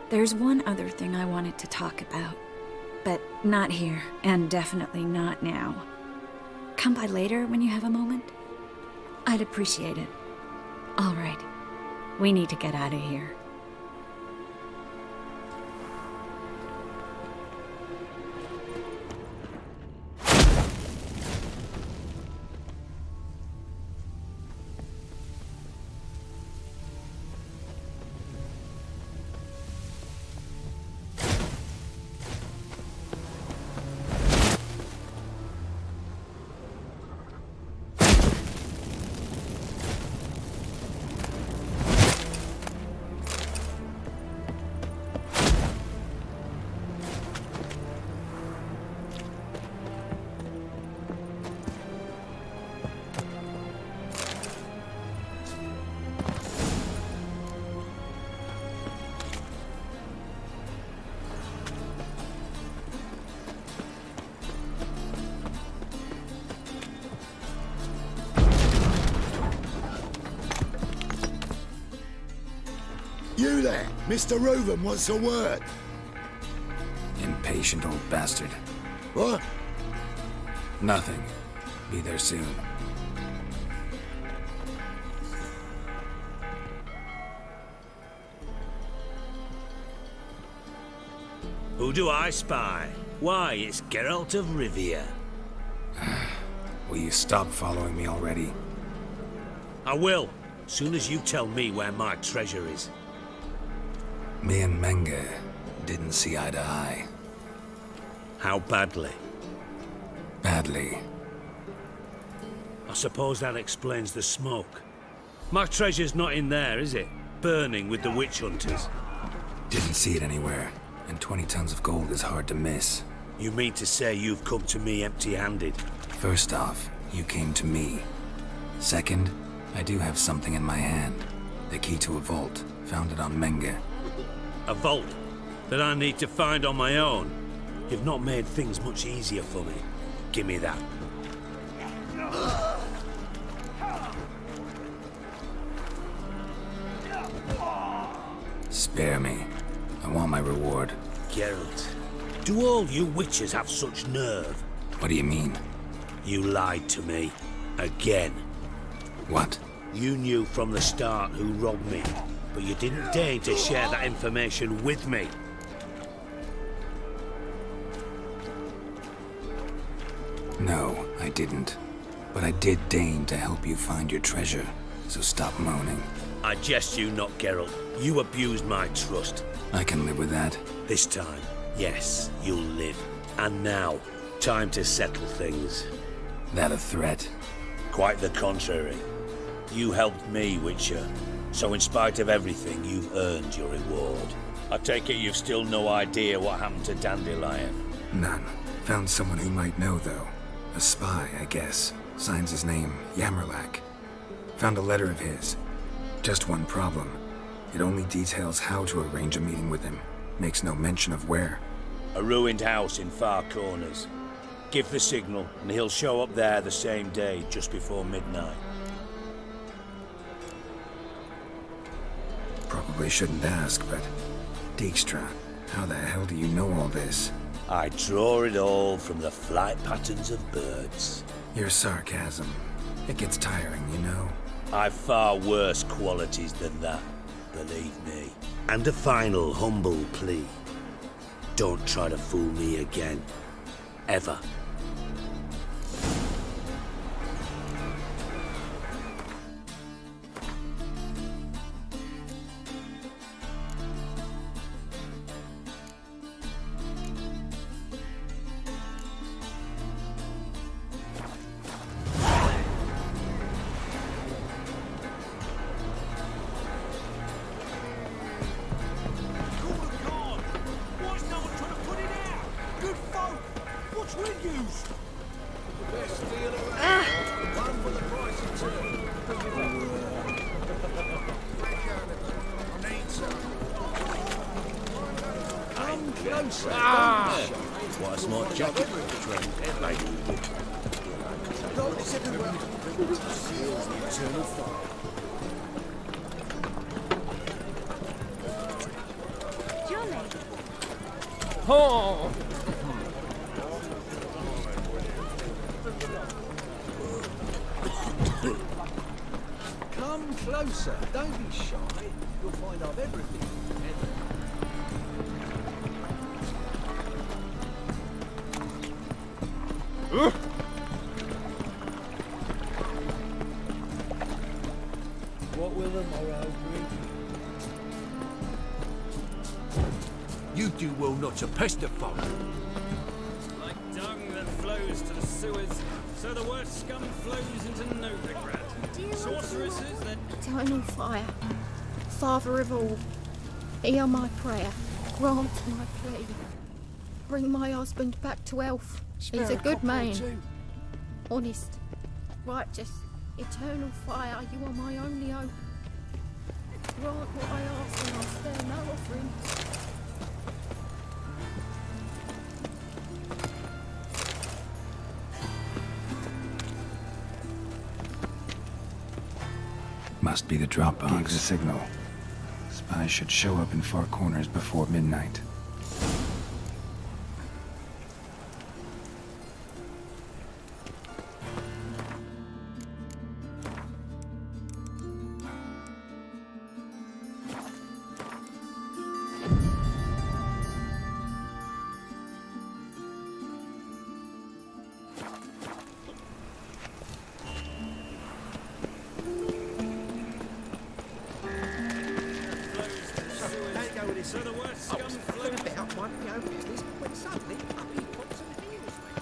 there's one other thing I wanted to talk about. But not here, and definitely not now. Come by later when you have a moment? I'd appreciate it. All right. We need to get out of here. You there, Mr. Reuven wants a word. Impatient old bastard. What? Nothing. Be there soon. Who do I spy? Why, it's Geralt of Rivia. Will you stop following me already? I will, soon as you tell me where my treasure is. Me and Menge didn't see eye to eye. How badly? Badly. I suppose that explains the smoke. My treasure's not in there, is it? Burning with the witch hunters. Didn't see it anywhere, and 20 tons of gold is hard to miss. You mean to say you've come to me empty-handed? First off, you came to me. Second, I do have something in my hand. The key to a vault, found it on Menge. A vault that I need to find on my own. You've not made things much easier for me. Give me that. Spare me. I want my reward. Geralt, do all you witches have such nerve? What do you mean? You lied to me. Again. What? You knew from the start who robbed me, but you didn't deign to share that information with me. No, I didn't. But I did deign to help you find your treasure, so stop moaning. I jest you not, Geralt. You abused my trust. I can live with that. This time, yes, you'll live. And now, time to settle things. That a threat? Quite the contrary. You helped me, Witcher. So in spite of everything, you've earned your reward. I take it you've still no idea what happened to Dandelion? None. Found someone who might know, though. A spy, I guess. Signs his name, Yammerlak. Found a letter of his. Just one problem. It only details how to arrange a meeting with him. Makes no mention of where. A ruined house in Far Corners. Give the signal, and he'll show up there the same day, just before midnight. Probably shouldn't ask, but... Dijkstra, how the hell do you know all this? I draw it all from the flight patterns of birds. Your sarcasm. It gets tiring, you know? I've far worse qualities than that, believe me. And a final humble plea. Don't try to fool me again. Ever. closer. What a smart jacket. It's everywhere. Seals the eternal fire. Johnny. Oh! Come closer. Don't be shy. You'll find I've everything. What will the morrow bring? You do well not to pester folk. Like dung that flows to the sewers, so the worst scum flows into Novigrad. Sorceresses that... Eternal fire. Father of all, hear my prayer. Grant my plea. Bring my husband back to Elf. He's a good man. Honest. Righteous. Eternal fire, you are my only hope. Grant what I ask and I'll spare no offering. Must be the Dropbox. Gives a signal. Spies should show up in Four Corners before midnight. So the worst scum flows... About minding my own business when suddenly up he pops and heals me.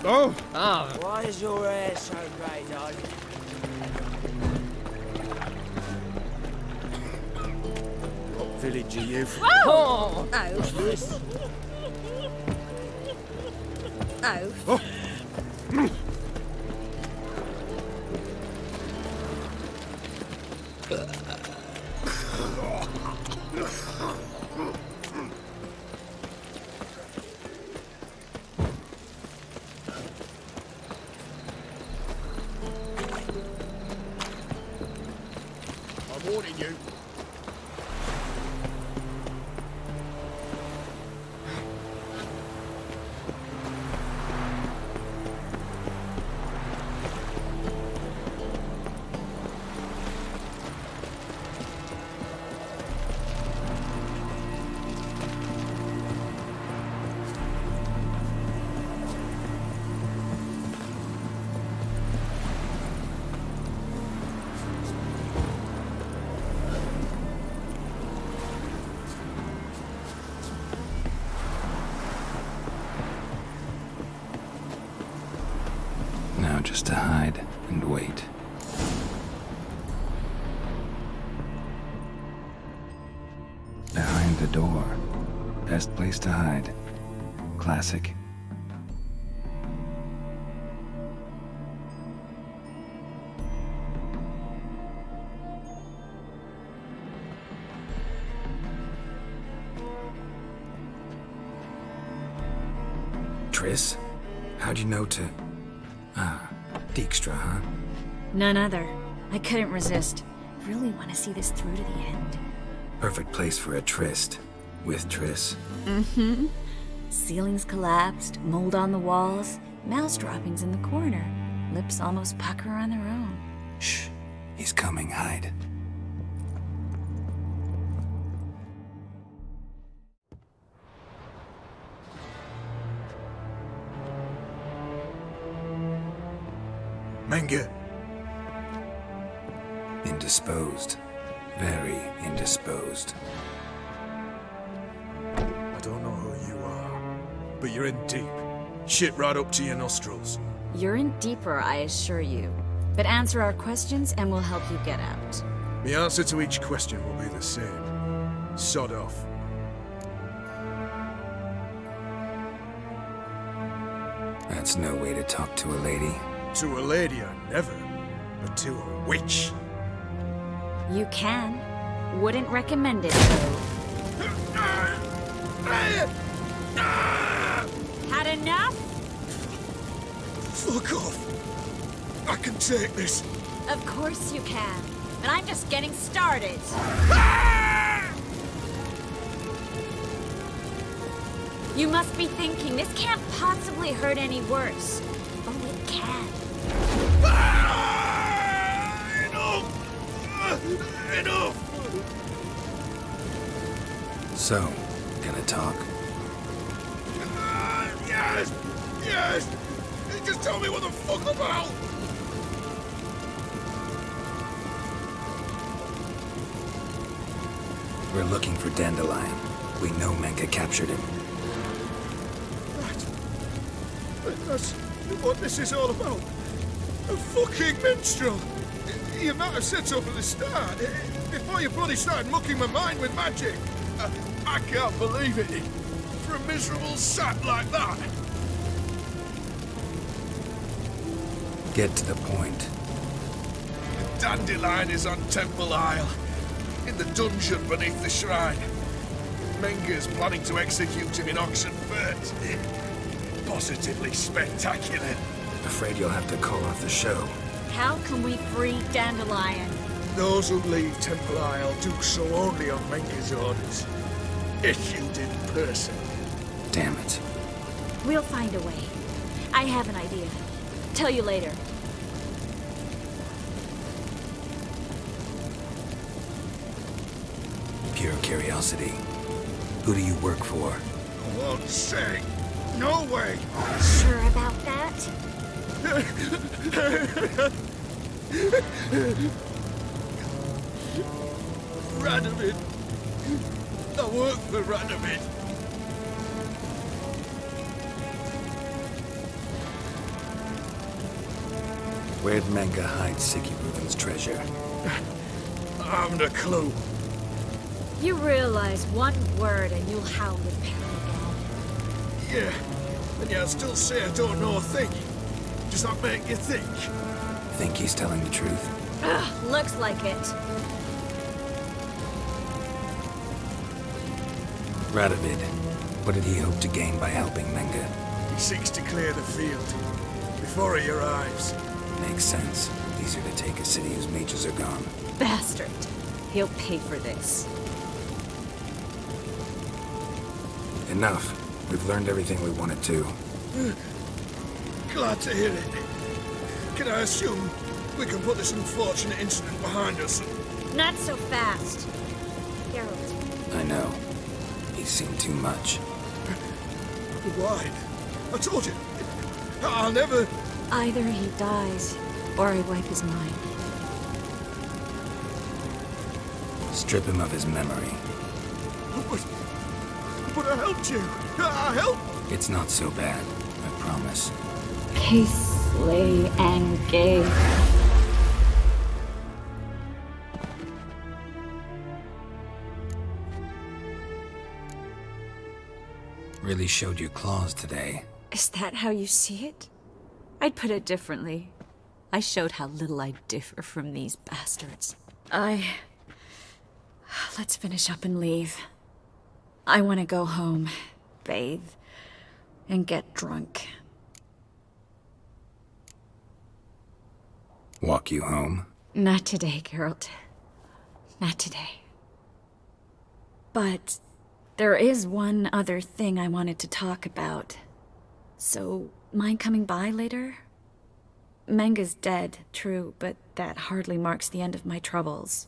Oh! Ah, why is your hair so grey, darling? What village are you from? Oh! Oh. I'm warning you. Now just to hide and wait. Behind the door. Best place to hide. Classic. Triss? How'd you know to... Ah, Dijkstra, huh? None other. I couldn't resist. Really want to see this through to the end. Perfect place for a tryst. With Triss. Mm-hmm. Ceilings collapsed, mold on the walls, mouse droppings in the corner. Lips almost pucker on their own. Shh. He's coming, hide. Menge. Indisposed. Very indisposed. I don't know who you are, but you're in deep. Shit right up to your nostrils. You're in deeper, I assure you. But answer our questions and we'll help you get out. The answer to each question will be the same. Sod off. That's no way to talk to a lady. To a lady, I never. But to a witch. You can. Wouldn't recommend it, though. Had enough? Fuck off! I can take this. Of course you can. But I'm just getting started. You must be thinking, this can't possibly hurt any worse. Oh, it can. Enough! So, gonna talk? Yes! Yes! Just tell me what the fuck about! We're looking for Dandelion. We know Menka captured him. That's what this is all about. A fucking minstrel! You might have said so from the start, before you bloody started mucking my mind with magic. I can't believe it. For a miserable sap like that. Get to the point. Dandelion is on Temple Isle, in the dungeon beneath the shrine. Menga's planning to execute him in Oxenfurt. Positively spectacular. Afraid you'll have to call off the show. How can we free Dandelion? Those who leave Temple Isle do so only on Menga's orders. Issued in person. Damn it. We'll find a way. I have an idea. Tell you later. Pure curiosity. Who do you work for? I won't say. No way. Sure about that? Radovid. I work for Radovid. Where'd Menga hide Siggy Reuben's treasure? I haven't a clue. You realize one word and you'll howl with pain again. Yeah, and yet I still say I don't know a thing. Does that make you think? Think he's telling the truth? Ugh, looks like it. Radovid, what did he hope to gain by helping Menga? He seeks to clear the field before he arrives. Makes sense. Easier to take a city whose mages are gone. Bastard. He'll pay for this. Enough. We've learned everything we wanted to. Glad to hear it. Can I assume we can put this unfortunate incident behind us? Not so fast. Geralt. I know. He's seen too much. Why? I told you. I'll never... Either he dies, or I wipe his mind. Strip him of his memory. But I helped you. I helped. It's not so bad. I promise. Case, lay, and gay. Really showed your claws today. Is that how you see it? I'd put it differently. I showed how little I differ from these bastards. Let's finish up and leave. I want to go home, bathe, and get drunk. Walk you home? Not today, Geralt. Not today. But there is one other thing I wanted to talk about. So, mind coming by later? Menga's dead, true, but that hardly marks the end of my troubles.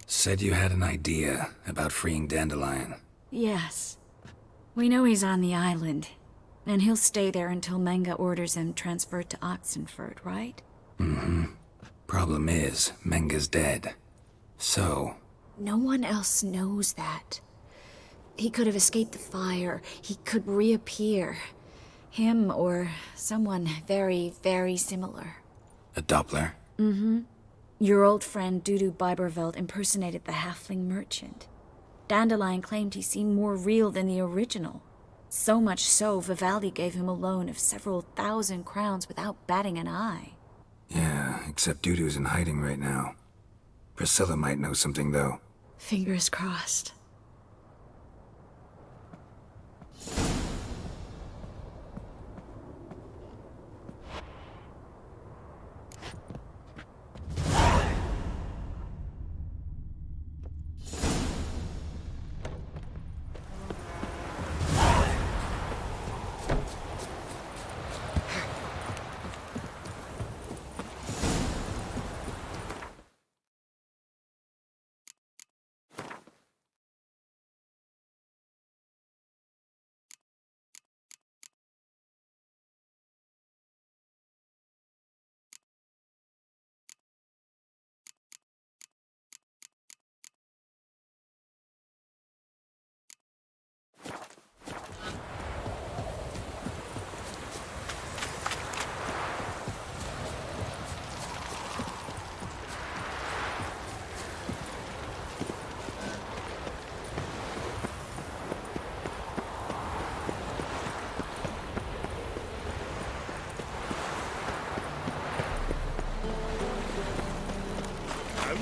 Said you had an idea about freeing Dandelion. Yes. We know he's on the island, and he'll stay there until Menga orders him transferred to Oxenfurt, right? Mm-hmm. Problem is, Menga's dead. So... No one else knows that. He could have escaped the fire. He could reappear. Him or someone very, very similar. A Doppler? Mm-hmm. Your old friend Dudu Biberveld impersonated the halfling merchant. Dandelion claimed he seemed more real than the original. So much so, Vivaldi gave him a loan of several thousand crowns without batting an eye. Yeah, except Dudu's in hiding right now. Priscilla might know something, though. Fingers crossed.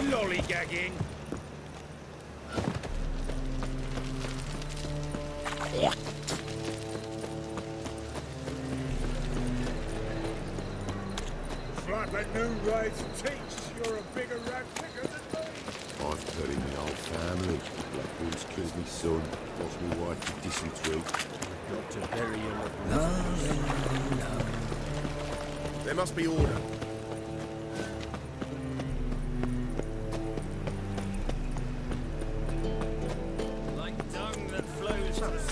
Lollygagging. It's like the new raids teach. You're a bigger rat picker than me. I'm telling the whole family. Blackboard's killed me son, lost me wife to dysentery. Got to bury him. No. There must be order.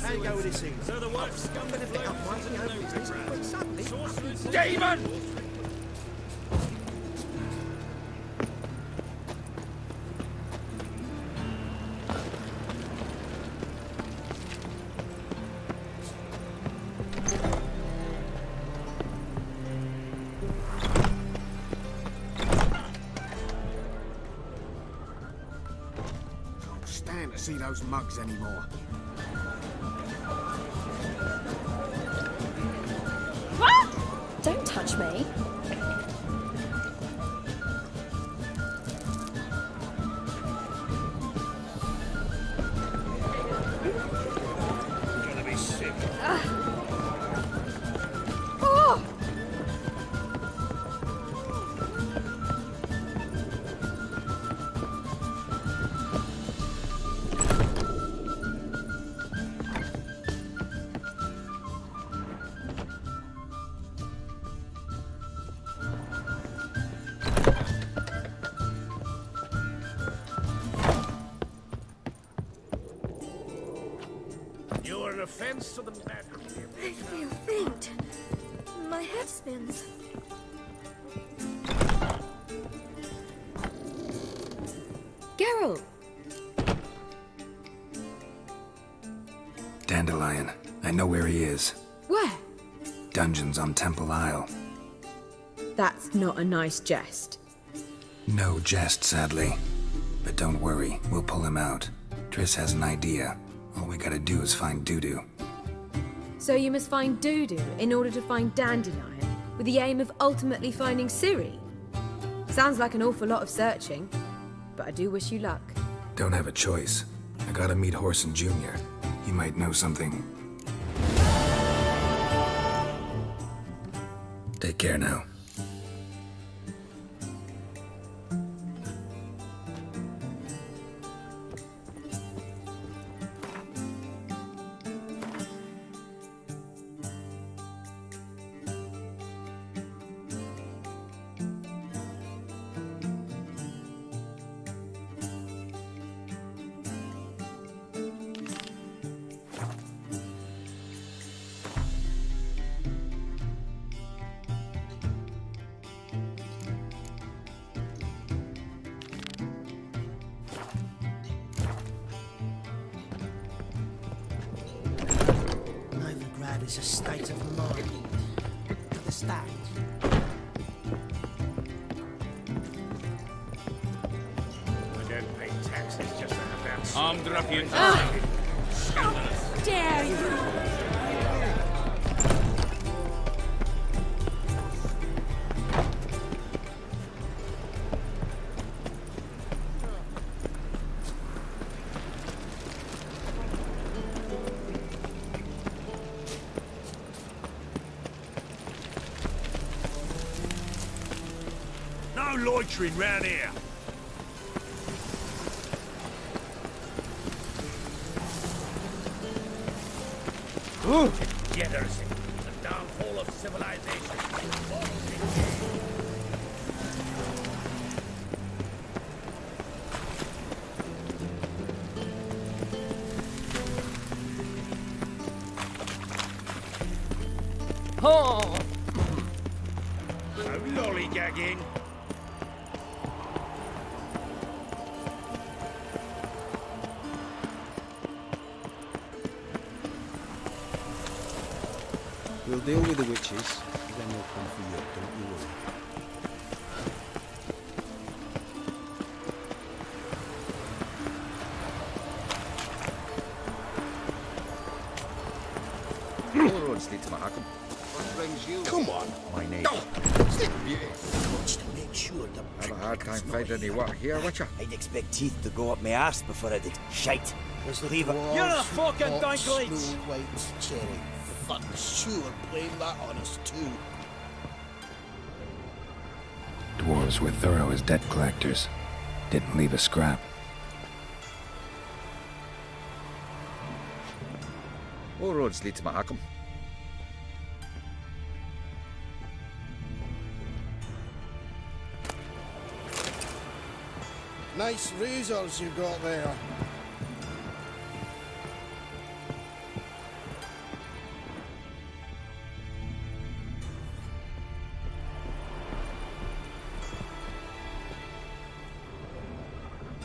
Hang go with this thing. So the worst scum I'm gonna pick up one and hope it's this quick suddenly. Demon! Can't stand to see those mugs anymore. Don't touch me. Gonna be sick. Oh! You're an offense to the matter. I feel faint. My head spins. Geralt! Dandelion. I know where he is. Where? Dungeons on Temple Isle. That's not a nice jest. No jest, sadly. But don't worry, we'll pull him out. Triss has an idea. All we gotta do is find Dudu. So you must find Dudu in order to find Dandelion, with the aim of ultimately finding Ciri? Sounds like an awful lot of searching, but I do wish you luck. Don't have a choice. I gotta meet Horson Jr. He might know something. Take care now. Novigrad is a state of mind. Understand? I don't pay taxes just to have that. Armed ruffians. How dare you! loitering round here. Degeneracy, the downfall of civilization. Oh! No lollygagging. We'll deal with the witches, then they'll come for you, don't you worry. All roads lead to Mahakam. What brings you? Come on. My name. Watch to make sure the Have a hard time finding any water here, watcha? I'd expect teeth to go up my arse before I did. Shite. Let's leave it. You're a fucking dankleets! Snow White Cherry. Fuck sure blame that on us too. Dwarves were thorough as debt collectors. Didn't leave a scrap. All roads lead to Mahakam. Nice razors you got there.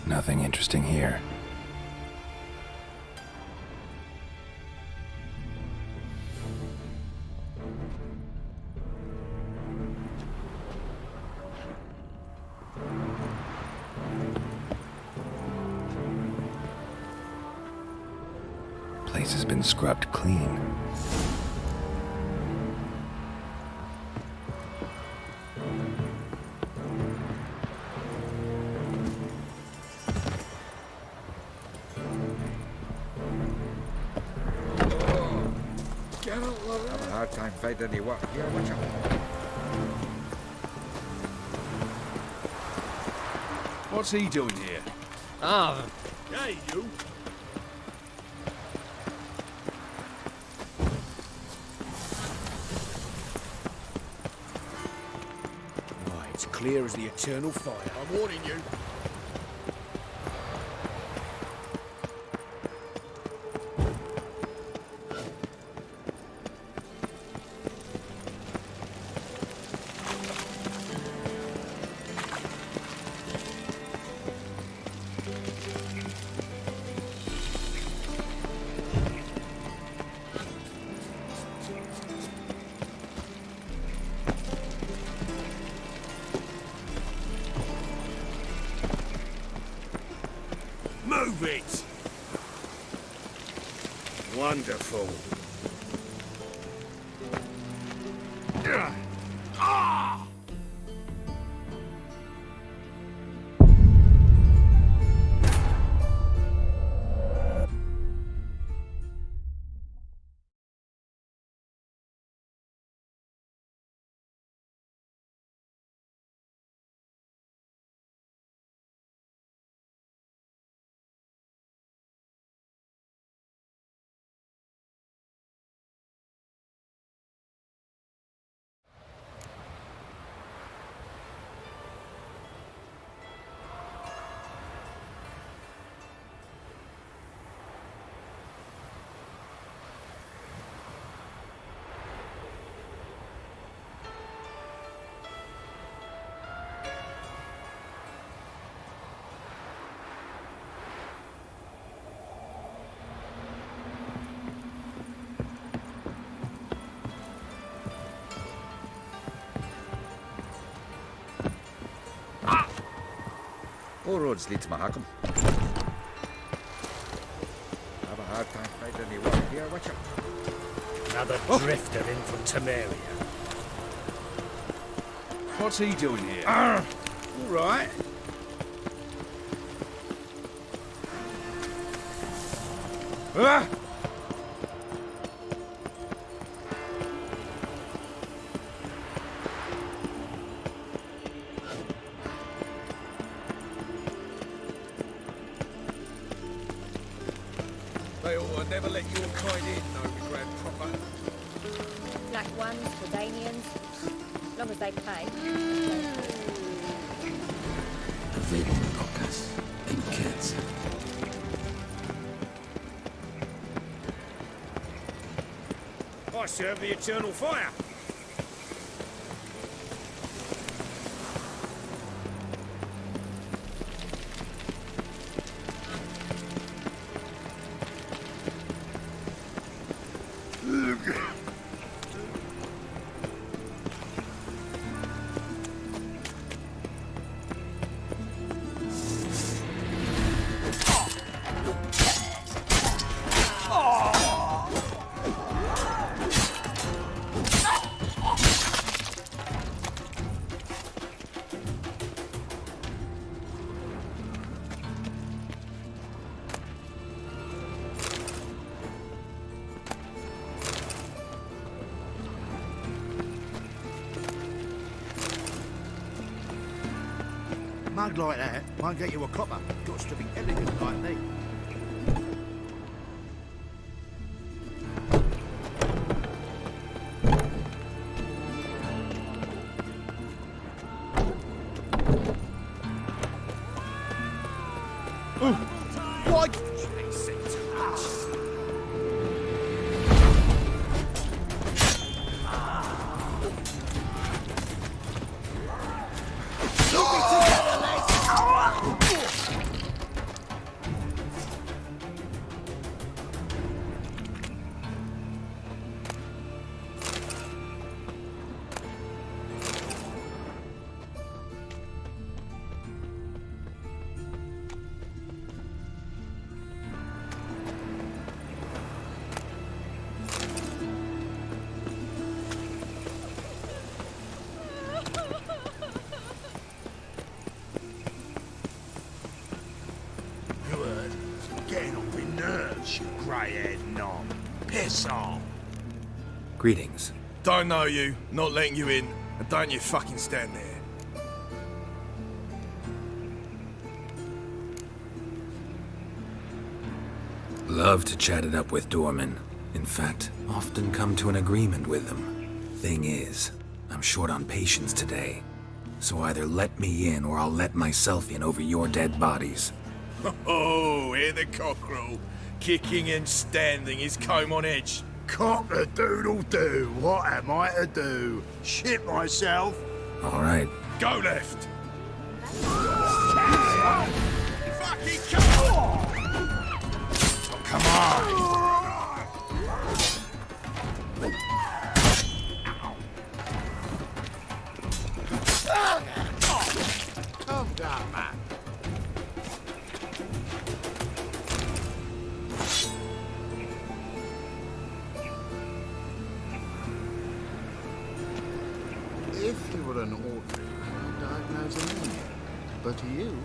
Nothing interesting here. Place has been scrubbed clean. Have a hard time finding any water here, watcha? What's he doing here? Ah, Hey, you. Why, it's clear as the eternal fire. I'm warning you. Move it! Wonderful. Ah! All roads lead to Mahakam. Have a hard time finding any water here, watcha? Another drifter in from Temeria. What's he doing here? All right. Ah! They ought to never let your kind in, Novigrad proper. Black ones, Jordanians, as long as they pay. Veden Rokas and kids. I serve the eternal fire. Mug like that won't get you a copper. Got to be elegant like me. Why? Getting on my nerves, you grey-haired knob. Piss off. Greetings. Don't know you, not letting you in, and don't you fucking stand there. Love to chat it up with doormen. In fact, often come to an agreement with them. Thing is, I'm short on patience today. So either let me in or I'll let myself in over your dead bodies. Oh, hear the cockerel. Kicking and standing, his comb on edge. Cock-a-doodle-doo, what am I to do? Shit myself? All right. Go left. Fucking come on! Calm down, man. If you were an ordinary, I'd diagnose anemia. But you...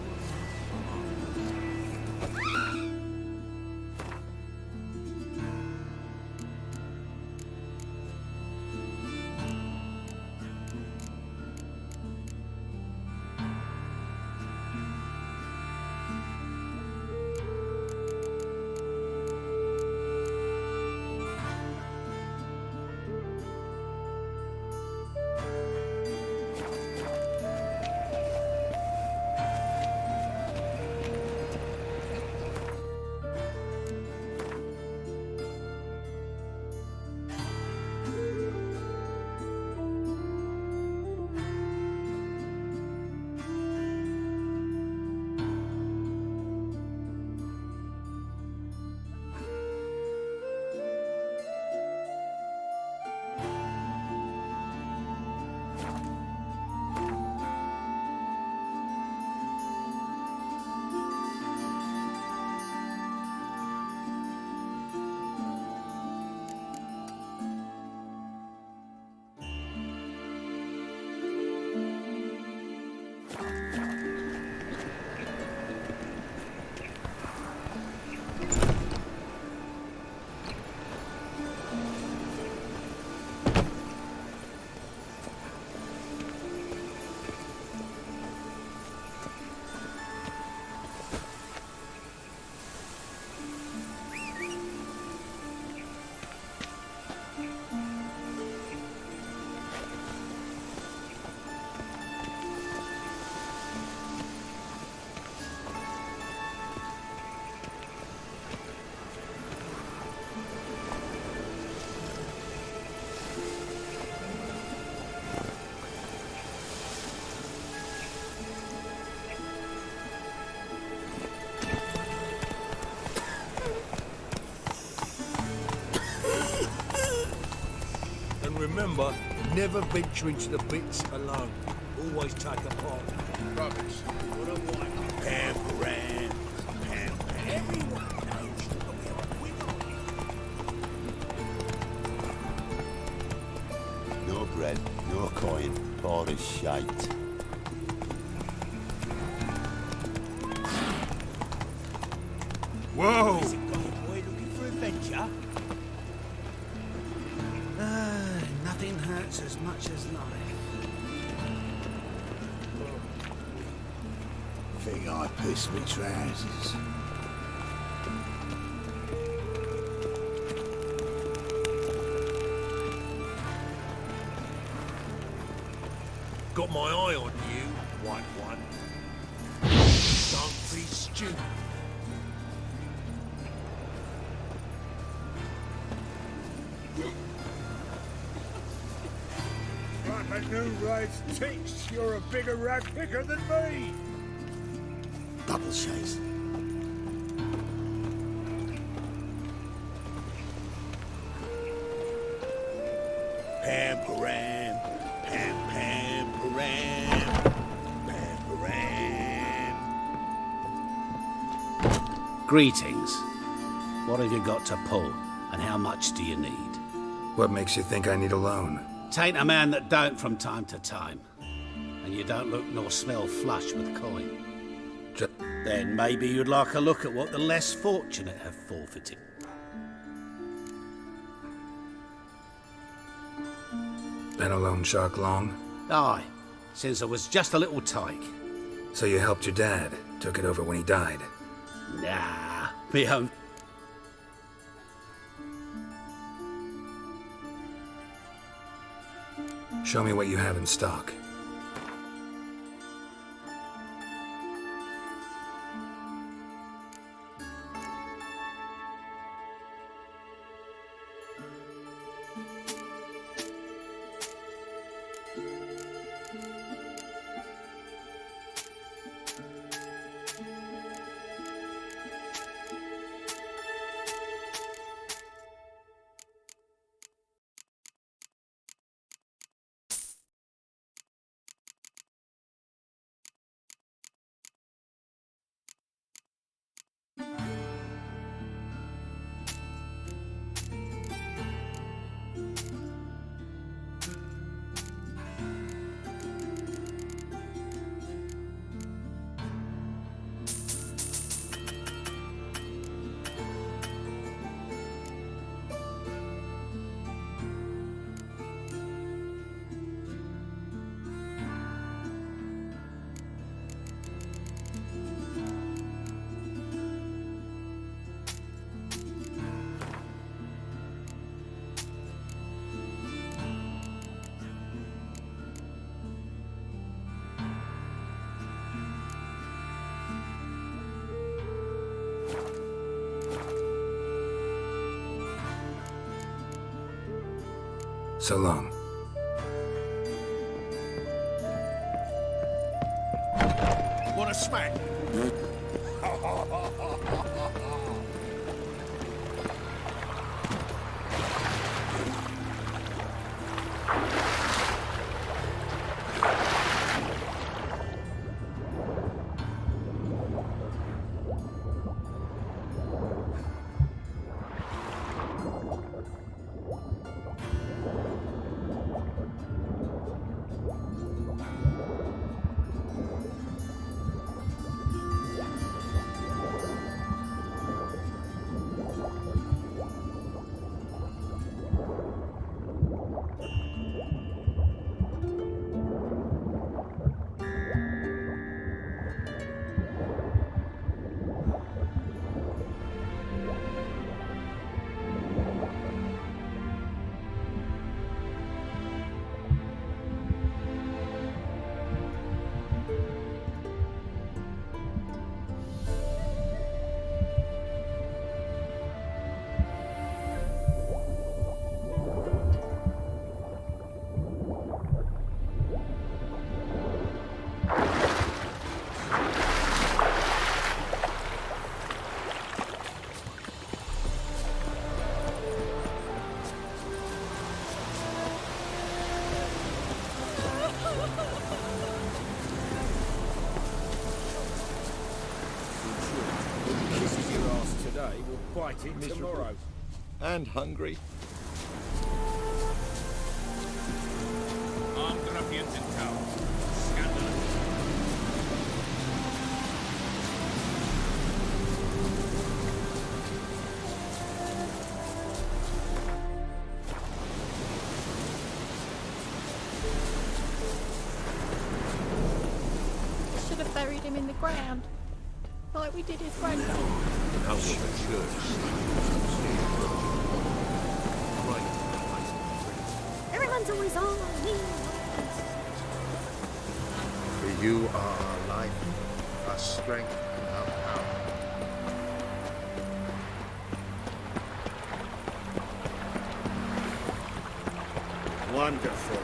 remember, never venture into the bits alone. Always take a partner. Rubbish. What a wife. Pam, Param, Pam, Pam. Everyone knows that we have a winner. No bread, no coin, all this shite. Whoa! Is it got a boy looking for adventure? Nothing hurts as much as life. Think I pissed me trousers. Got my eye on you, white one. Don't be stupid. Like a new race thinks you're a bigger rag picker than me. Double chase. Pam, Param, Pam, Pam, Param, Pam, Param. Greetings. What have you got to pull, and how much do you need? What makes you think I need a loan? Tain't a man that don't from time to time. And you don't look nor smell flush with coin. Then maybe you'd like a look at what the less fortunate have forfeited. Been a loan shark long? Aye, since I was just a little tyke. So you helped your dad, took it over when he died? Nah, me own. Show me what you have in stock. So long. Want a smack? ass today will bite it tomorrow. And hungry. Armed ruffians in town. Scandalous. Should have buried him in the ground, like we did his granddad. Everyone's always on me. For you are our life, our strength, and our power. Wonderful.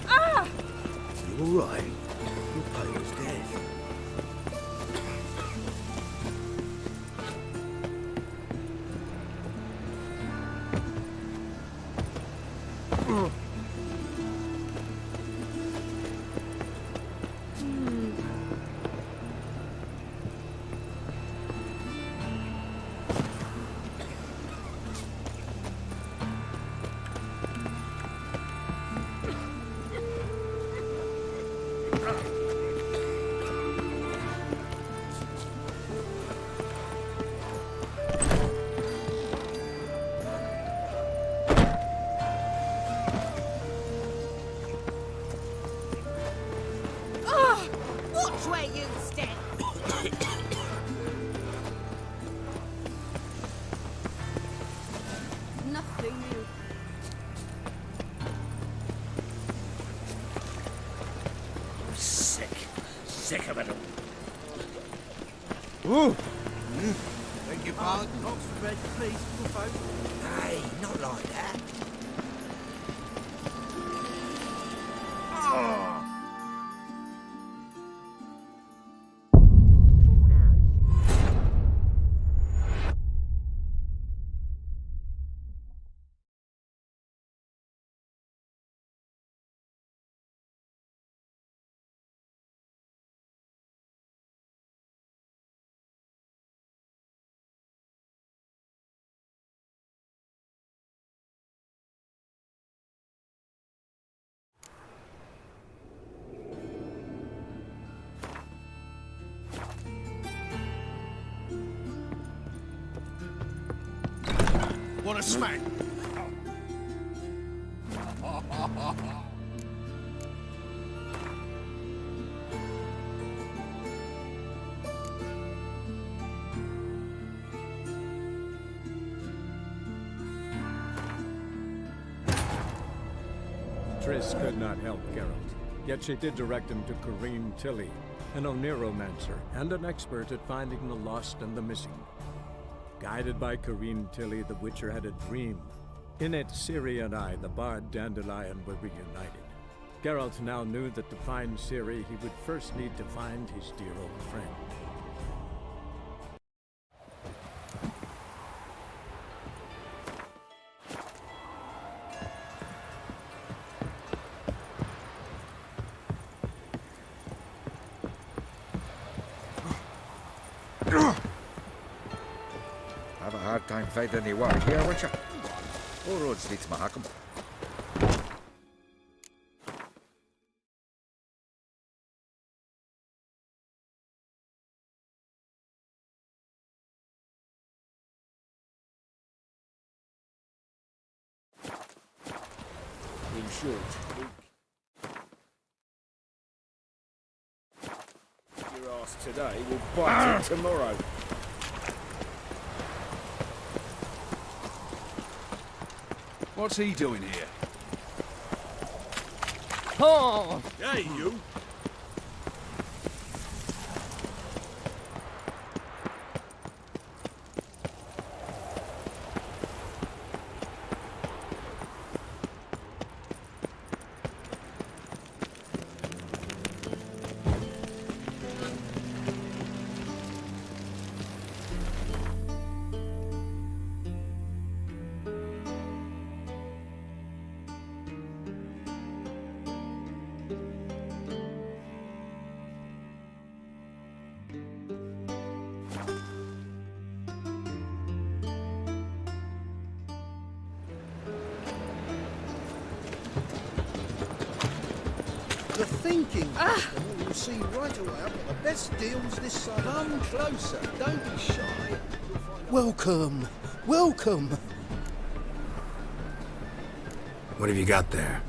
Ah! You all right? Your pale as death. Ah! Watch where you step! Nothing new. I'm sick. Sick of it all. Ooh! Beg your pardon? Oxford Red, please, poor folk. Hey, not like that. Want a smack? Triss could not help Geralt, yet she did direct him to Corrine Tilly, an Oniromancer and an expert at finding the lost and the missing. Guided by Corrine Tilly, the Witcher had a dream. In it, Ciri and I, the bard Dandelion, were reunited. Geralt now knew that to find Ciri, he would first need to find his dear old friend. Have a hard time finding any water here, won't you? All roads lead to Mahakam. In short, your ass today will bite it tomorrow. What's he doing here? Oh! Hey, you! The thinking customer will see right away I've got the best deals this side. Come closer, don't be shy. Welcome, welcome. What have you got there?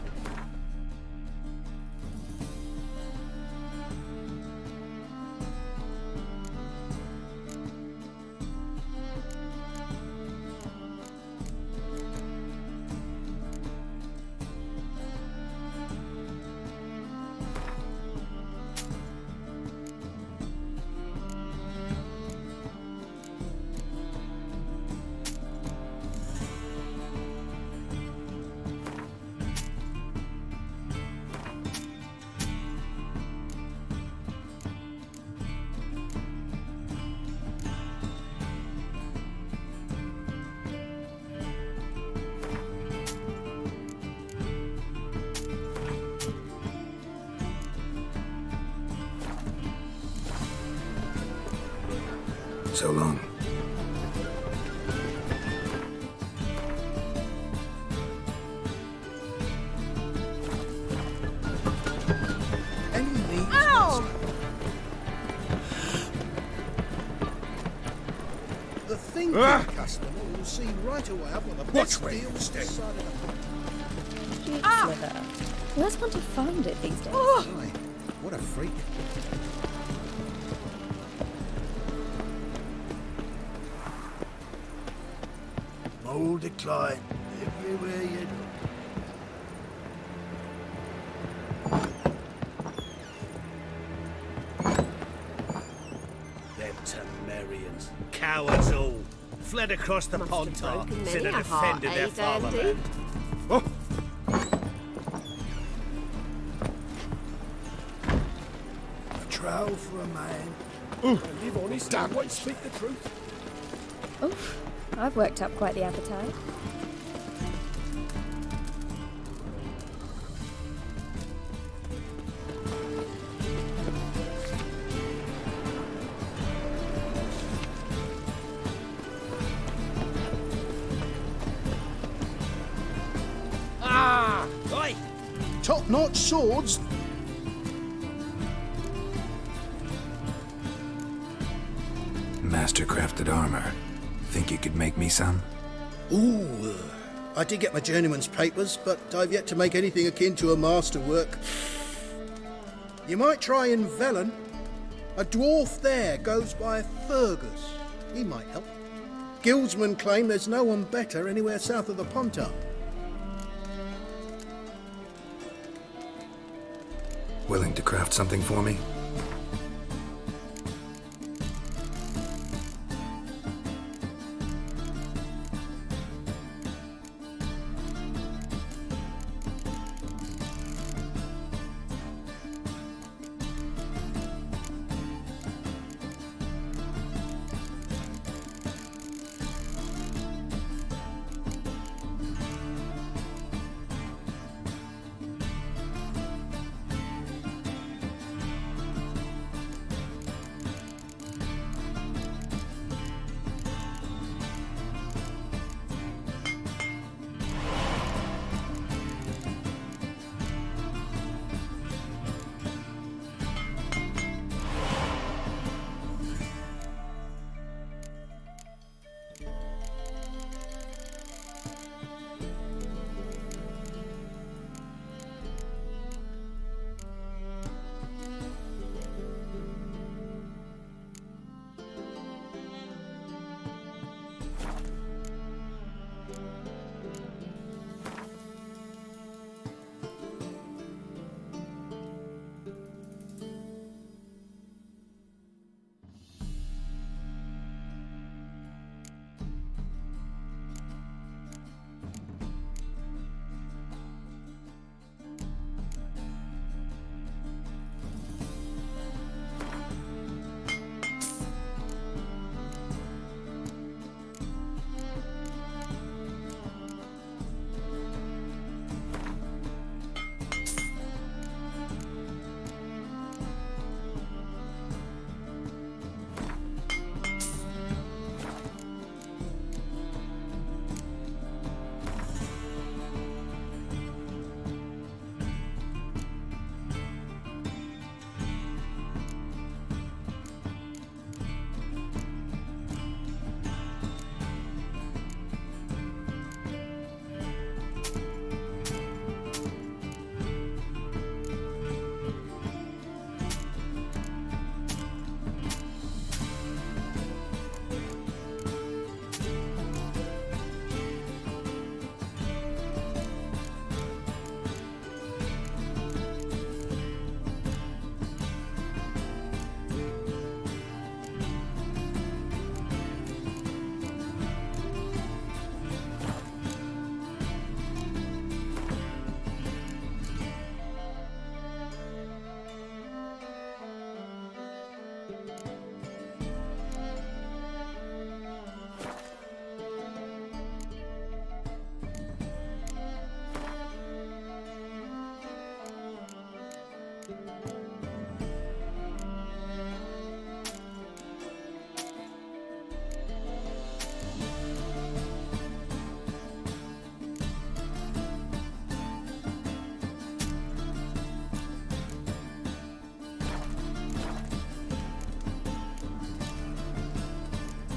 So long. Ow! The thinking customer will see right away I've got the best deals this side of the Sheep sliver. Where's one to find it these days? Aye, what a freak. Mold decline everywhere you look. Them Temerians, cowards all, fled across the Pontar instead of defending their fatherland. Oh. A trial for a man. Live honest and always speak the truth. Oof, I've worked up quite the appetite. Ah! Oi! Top-notch swords. Master-crafted armor. Think you could make me some? Ooh, I did get my journeyman's papers, but I've yet to make anything akin to a masterwork. You might try in Velen. A dwarf there goes by Fergus. He might help. Guildsmen claim there's no one better anywhere south of the Pontar. Willing to craft something for me?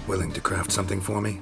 Willing to craft something for me?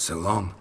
So long.